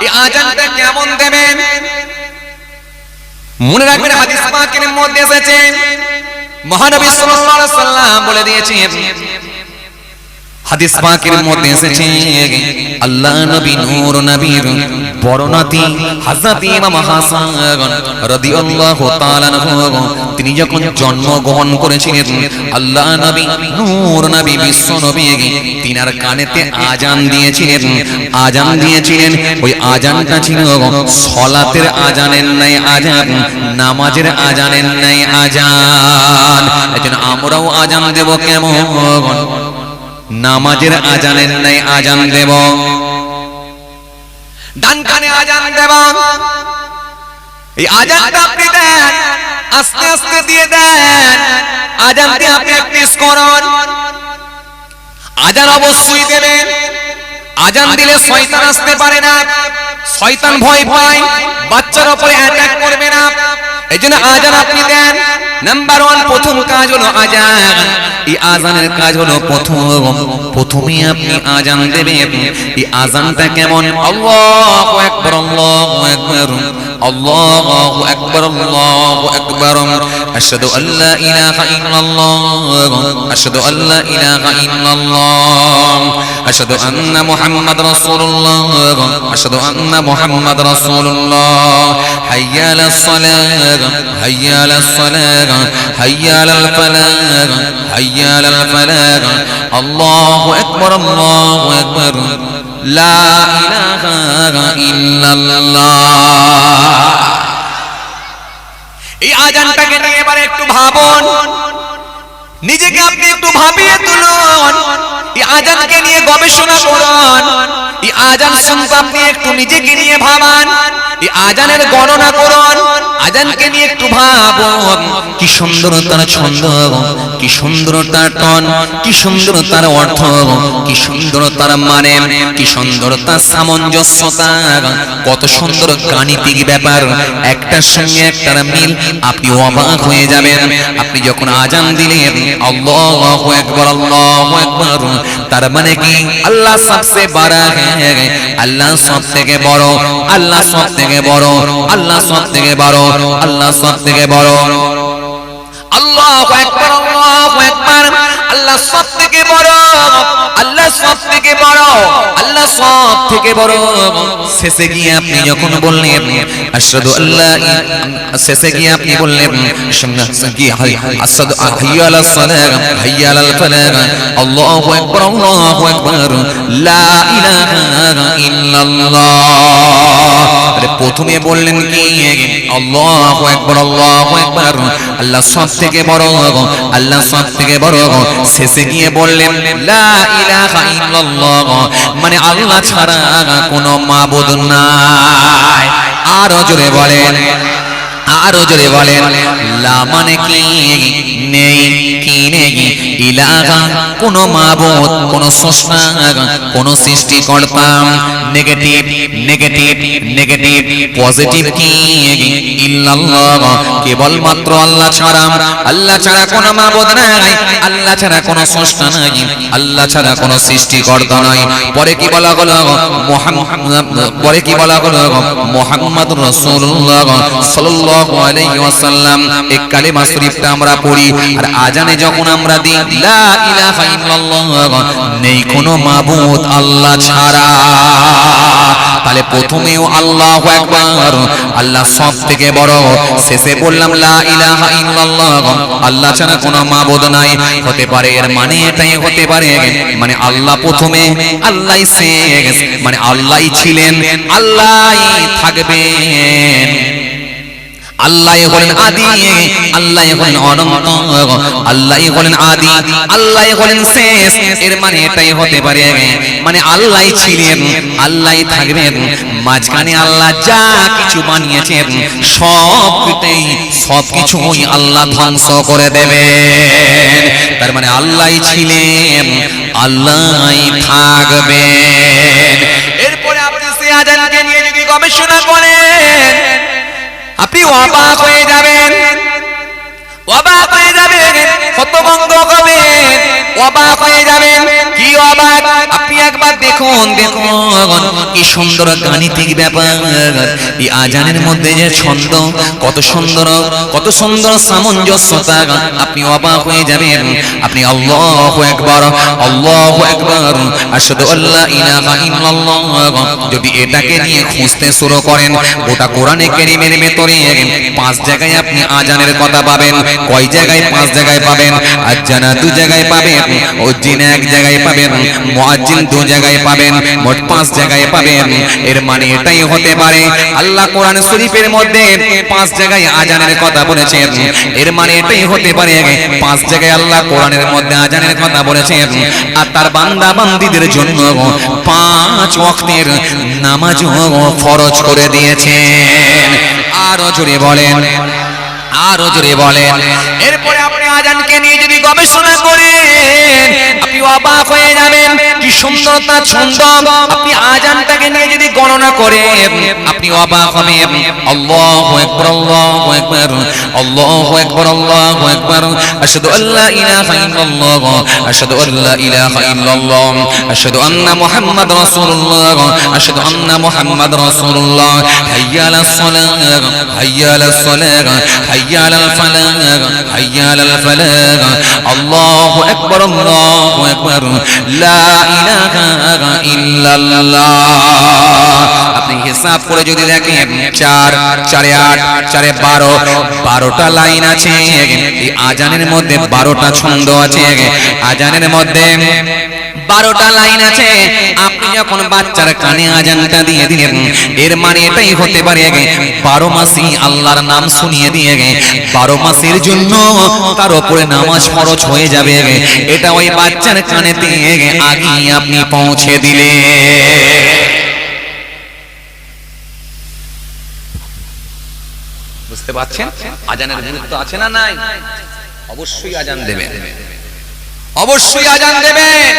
এই আজানটা কেমন দেবেন? মনে রাখবেন হাদিস পাকের মধ্যে এসেছে, মহানবী সাল্লাল্লাহু আলাইহি সাল্লাম বলে দিয়েছেন, হাদিস পাকের মধ্যে এসেছে আল্লাহ নবী নূর নবীর বড় নাতি হযরত ইমাম হাসান রাদিয়াল্লাহু তাআলা আনহু তিনি যখন জন্মগ্রহণ করেছিলেন আল্লাহ নবী নূর নবী বিশ্ব নবী তিনার কানেতে আজান দিয়েছিলেন ওই আজানটা ছিল সালাতের আজানের নাই আজান, নামাজের আজানের নাই আজান। এজন্য আমরাও আজান দেব কেমন? নামাজের আজানের নাই আজান দেব, ডান কানে আজান দেব। এই আজানটা আপনি দেন, আস্তে আস্তে দিয়ে দেন। আজান দিয়ে আপনি প্র্যাকটিস করুন। আজান অবশ্যই দেবেন। আজান দিলে শয়তান আসতে পারে না, শয়তান ভয় পায়, বাচ্চার উপরে অ্যাটাক করবে না। এইজন্য আজান আপনি দেন। নাম্বার 1 প্রথম কাজ হলো আজান। এই আজানের কাজ হলো প্রথমে আপনি আজান দেবেন। এই আজানটা কেমন? আল্লাহু আকবার, আল্লাহু আকবার, আল্লাহু আকবার, আল্লাহু আকবার। আশহাদু আল্লা ইলাহা ইল্লাল্লাহ, আশহাদু আল্লা ইলাহা ইল্লাল্লাহ, আশহাদু আন্না মুহাম্মাদুর রাসূলুল্লাহ, আশহাদু আন্না মুহাম্মাদুর রাসূলুল্লাহ। হাইয়া আলাস সালাহ, হাইয়া আলাস সালাহ, হাইয়া আলাল ফালাহ, হাইয়া আলাল ফালাহ। আল্লাহু আকবার, আল্লাহু আকবার, লা ইলাহা ইল্লাল্লাহ। এই আজানটাকে নিয়ে এবার একটু ভাবুন, নিজেকে আপনি একটু ভাবিয়ে তুলুন। এই আজানকে নিয়ে গবেষণা করুন। এই আজান শুনতে আপনি একটু নিজেকে নিয়ে ভাবান। এই আজানের গণনা করুন। আজানকে নিয়ে একটু ভাবুন। কি সুন্দর তার ছন্দ, কি সুন্দর তার টন, কি সুন্দর তার অর্থ, কি সুন্দর তার মানে, কি সুন্দর তার সামঞ্জস্যতা, কত সুন্দর গাণিতিক ব্যাপার, একটার সঙ্গে একটার মিল। আপনি অবাক হয়ে যাবেন। আপনি যখন আজান দিলেন আল্লাহু আকবার, আল্লাহু আকবার, তার মানে কি আল্লাহ সবচেয়ে বড় হ্যাঁ, আল্লাহ সবথেকে বড়, আল্লাহ সবথেকে বড়, আল্লাহ সবথেকে বড়, আল্লাহ সবথেকে বড়। আল্লাহু আকবার, আল্লাহু আকবার, আল্লাহ সবথেকে বড়, আল্লাহ সবথেকে বড়, আল্লাহ সবথেকে বড়। শেষে গিয়ে আপনি যখন বললেন আশহাদু আল্লা, শেষে গিয়ে আপনি বললেন আশহাদু হাইয়া আলাস সালাহ, হাইয়া আলাল ফালাহ, আল্লাহু আকবার, আল্লাহু আকবার, লা ইলাহা ইল্লাল্লাহ। প্রথমে বললেন কি আল্লাহু আকবার, আল্লাহু আকবার, আল্লাহ সবথেকে বড়, আল্লাহ সবথেকে বড়। শেষে গিয়ে বললেন লা ইলাহা ইল্লাল্লাহ, মানে আল্লাহ ছাড়া কোনো মাবুদ নাই। আরো জোরে বলেন, আরো জোরে বলেন। লা মানে কি নেই, কি নেই, ইলাহা কোন মাবুদ, কোন স্রষ্টা, কোন সৃষ্টিকর্তা। Negative, negative, negative. পজিটিভ কি ইল্লাল্লাহ, কেবল মাত্র আল্লাহ ছাড়া, আল্লাহ ছাড়া কোন মাবুদ নাই, আল্লাহ ছাড়া কোন স্রষ্টা নাই, আল্লাহ ছাড়া কোন সৃষ্টিকর্তা নাই। পরে কি বলা হলো? পরে কি বলা হলো? মুহাম্মাদুর রাসূলুল্লাহ সাল্লাল্লাহু আলাইহি ওয়াসাল্লাম। এই কালিমা শরীফটা আমরা পড়ি আর আজানে যখন আমরা দিই লা ইলাহা ইল্লাল্লাহ, নেই কোনো মাবুদ আল্লাহ ছাড়া। তাহলে প্রথমেও আল্লাহু আকবার, আল্লাহ সবথেকে বড়। শেষে বললাম লা ইলাহা ইল্লাল্লাহ, আল্লাহ ছাড়া কোনো মাবুদ নাই। হতে পারে এর মানে এটাই হতে পারে, মানে আল্লাহ প্রথমে, আল্লাহই শেষ, মানে আল্লাহই ছিলেন, আল্লাহই থাকবেন। আল্লাহ হলেন আদি, আল্লাহ হলেন অনন্ত, আল্লাহ হলেন আদি, আল্লাহ হলেন শেষ। এর মানে এটাই হতে পারে, মানে আল্লাহ ছিলেন, আল্লাহ থাকবেন। মাঝখানে আল্লাহ যা কিছু বানিয়েছেন সবটাই, সবকিছুই আল্লাহ ধ্বংস করে দেবেন। তার মানে আল্লাহ ছিলেন, আল্লাহ থাকবেন। এরপরে আপনি সেই আজানকে নিয়ে যদি গবেষণা করেন আপনি অবাক হয়ে যাবেন, অবাক হয়ে যাবেন, হতভম্ব হবেন, অবাক হয়ে যাবেন। কি অবাক? আপনি একবার দেখুন দেখুন দেখুন কি সুন্দর গাণিতিক ব্যাপার। এই আজানের মধ্যে যে ছন্দ, কত সুন্দর সামঞ্জস্যতা, আপনি অবাক হয়ে যাবেন। আপনি আল্লাহু আকবার, আল্লাহু আকবার, আশহাদু আল্লা ইলাহা ইল্লাল্লাহ যদি এটাকে নিয়ে খুঁজতে শুরু করেন, গোটা কোরআনে কারীমের ভেতরে 5 জায়গায় আপনি আজানের কথা পাবেন। কয় জায়গায়? 5 জায়গায় পাবেন। আজানা 2 জায়গায় পাবেন, উজ্জিন 1 জায়গায় পাবেন, মুয়াজ্জিন 2 জায়গায় পাবেন, মোট 5 জায়গায় পাবেন। এর মানে এটাই হতে পারে আল্লাহ কোরআন শরীফের মধ্যে 5 জায়গায় আজানের কথা বলেছেন। এর মানে এটাই হতে পারে 5 জায়গায় আল্লাহ কোরআনের মধ্যে আজানের কথা বলেছেন, আর তার বান্দা বান্দীদের জন্য 5 ওয়াক্তের নামাজও ফরজ করে দিয়েছেন। আরো জোরে বলেন, আরো জোরে বলেন। এরপরে আপনি আজানকে নিয়ে যদি গবেষণা করেন, আপনি অবাক হয়ে যাবেন কি সুন্দরতা ছন্দ। আপনি আজানটাকে নিয়ে যদি গণনা করেন, আপনি অবাক হবেন। আল্লাহু আকবার, আল্লাহু আকবার, আল্লাহু আকবার, আল্লাহু আকবার, আশহাদু আল্লা ইলাহা ইল্লাল্লাহ, আশহাদু আল্লা ইলাহা ইল্লাল্লাহ, আশহাদু আন্না মুহাম্মাদ রাসূলুল্লাহ, আশহাদু আন্না মুহাম্মাদ রাসূলুল্লাহ, হাইয়া আলাস সালাহ, হাইয়া আলাস সালাহ, হাইয়া আলাল ফালাহ, হাইয়া আলাল ফালাহ, আল্লাহু আকবার, আল্লাহু আকবার, লা ইলাহা ইল্লাল্লাহ। আপনি হিসাব করে যদি দেখেন 4 4 8 4 12, 12টা লাইন আছে। এই আজানের মধ্যে 12টা ছন্দ আছে। আজানের মধ্যে 12টা লাইন আছে। আপনি যখন বাচ্চার কানে আজানটা দিয়ে দিলেন, এর মানে এটাই হতে পারে 12 মাসই আল্লাহর নাম শুনিয়ে দিয়ে 12 মাসের জন্য তার উপরে নামাজ ফরজ হয়ে যাবে। এটা ওই বাচ্চার কানেতে আগে আপনি পৌঁছে দিলে। বুঝতে পারছেন আজানের গুরুত্ব আছে না নাই? অবশ্যই আজান দেবেন, অবশ্যই আজান দেবেন।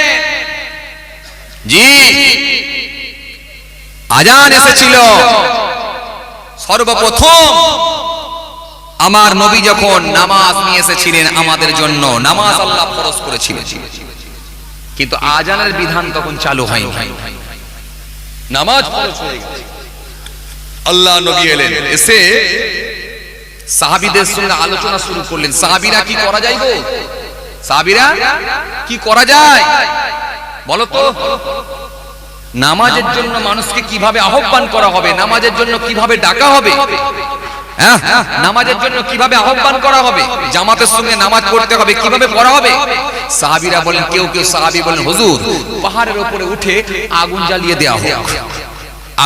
জি, আজান এসেছিল সর্বপ্রথম আমার নবী যখন নামাজ নিয়ে এসেছিলেন আমাদের জন্য। নামাজ আল্লাহ ফরজ করেছিলেন, কিন্তু আজানের বিধান তখন চালু হয়নি। নামাজ ফরজ হয়ে গেছে। আল্লাহ নবী এলেন, এসে সাহাবীদের সঙ্গে আলোচনা শুরু করলেন। সাহাবীরা কি করা যায় গো? সাহাবীরা কি করা যায় বলো তো? নামাজের জন্য মানুষকে কিভাবে আহ্বান করা হবে, নামাজের জন্য কিভাবে ডাকা হবে, নামাজের জন্য কিভাবে আহ্বান করা হবে, জামাতের সঙ্গে নামাজ পড়তে হবে, কিভাবে পড়া হবে? সাহাবীরা বলেন, কেউ কেউ সাহাবী বলেন, হুজুর পাহাড়ের উপরে উঠে আগুন জ্বালিয়ে দেওয়া হোক।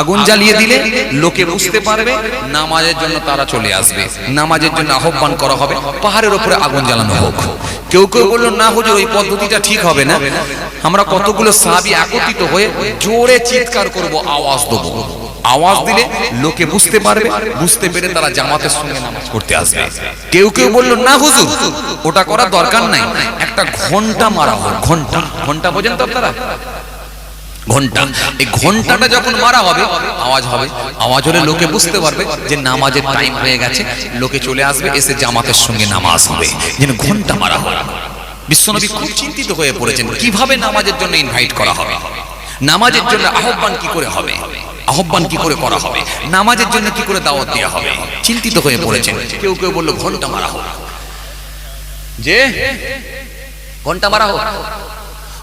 আগুন জ্বালিয়ে দিলে লোকে বুঝতে পারবে, নামাজের জন্য তারা চলে আসবে, নামাজের জন্য আহ্বান করা হবে, পাহাড়ের উপরে আগুন জ্বালানো হোক। কেউ কেউ বলল, না হুজুর ওই পদ্ধতিটা ঠিক হবে না, আমরা কতগুলো সাহাবী একত্রিত হয়ে জোরে চিৎকার করব, আওয়াজ দেব, আওয়াজ দিলে লোকে বুঝতে পারবে, বুঝতে পেরে তারা জামাতের সঙ্গে নামাজ পড়তে আসবে। কেউ কেউ বলল, না হুজুর ওটা করার দরকার নাই, একটা ঘন্টা মারা হোক। ঘন্টা, ঘন্টা বোঝেন তো আপনারা? ঘন্টা, এই ঘন্টাটা যখন মারা হবে আওয়াজ হবে, আওয়াজ হলে লোকে বুঝতে পারবে যে নামাজের টাইম হয়ে গেছে, লোকে চলে আসবে, এসে জামাতের সঙ্গে নামাজ হবে। যেন ঘন্টা মারা হয়। বিশ্বনবী খুব চিন্তিত হয়ে পড়েছেন কিভাবে নামাজের জন্য ইনভাইট করা হবে, নামাজের জন্য আহ্বান কি করে হবে, আহ্বান কি করে করা হবে, নামাজের জন্য কি করে দাওয়াত দেওয়া হবে। চিন্তিত হয়ে পড়েছেন। কেউ কেউ বলল ঘন্টা মারা হোক, যে ঘন্টা মারা হোক।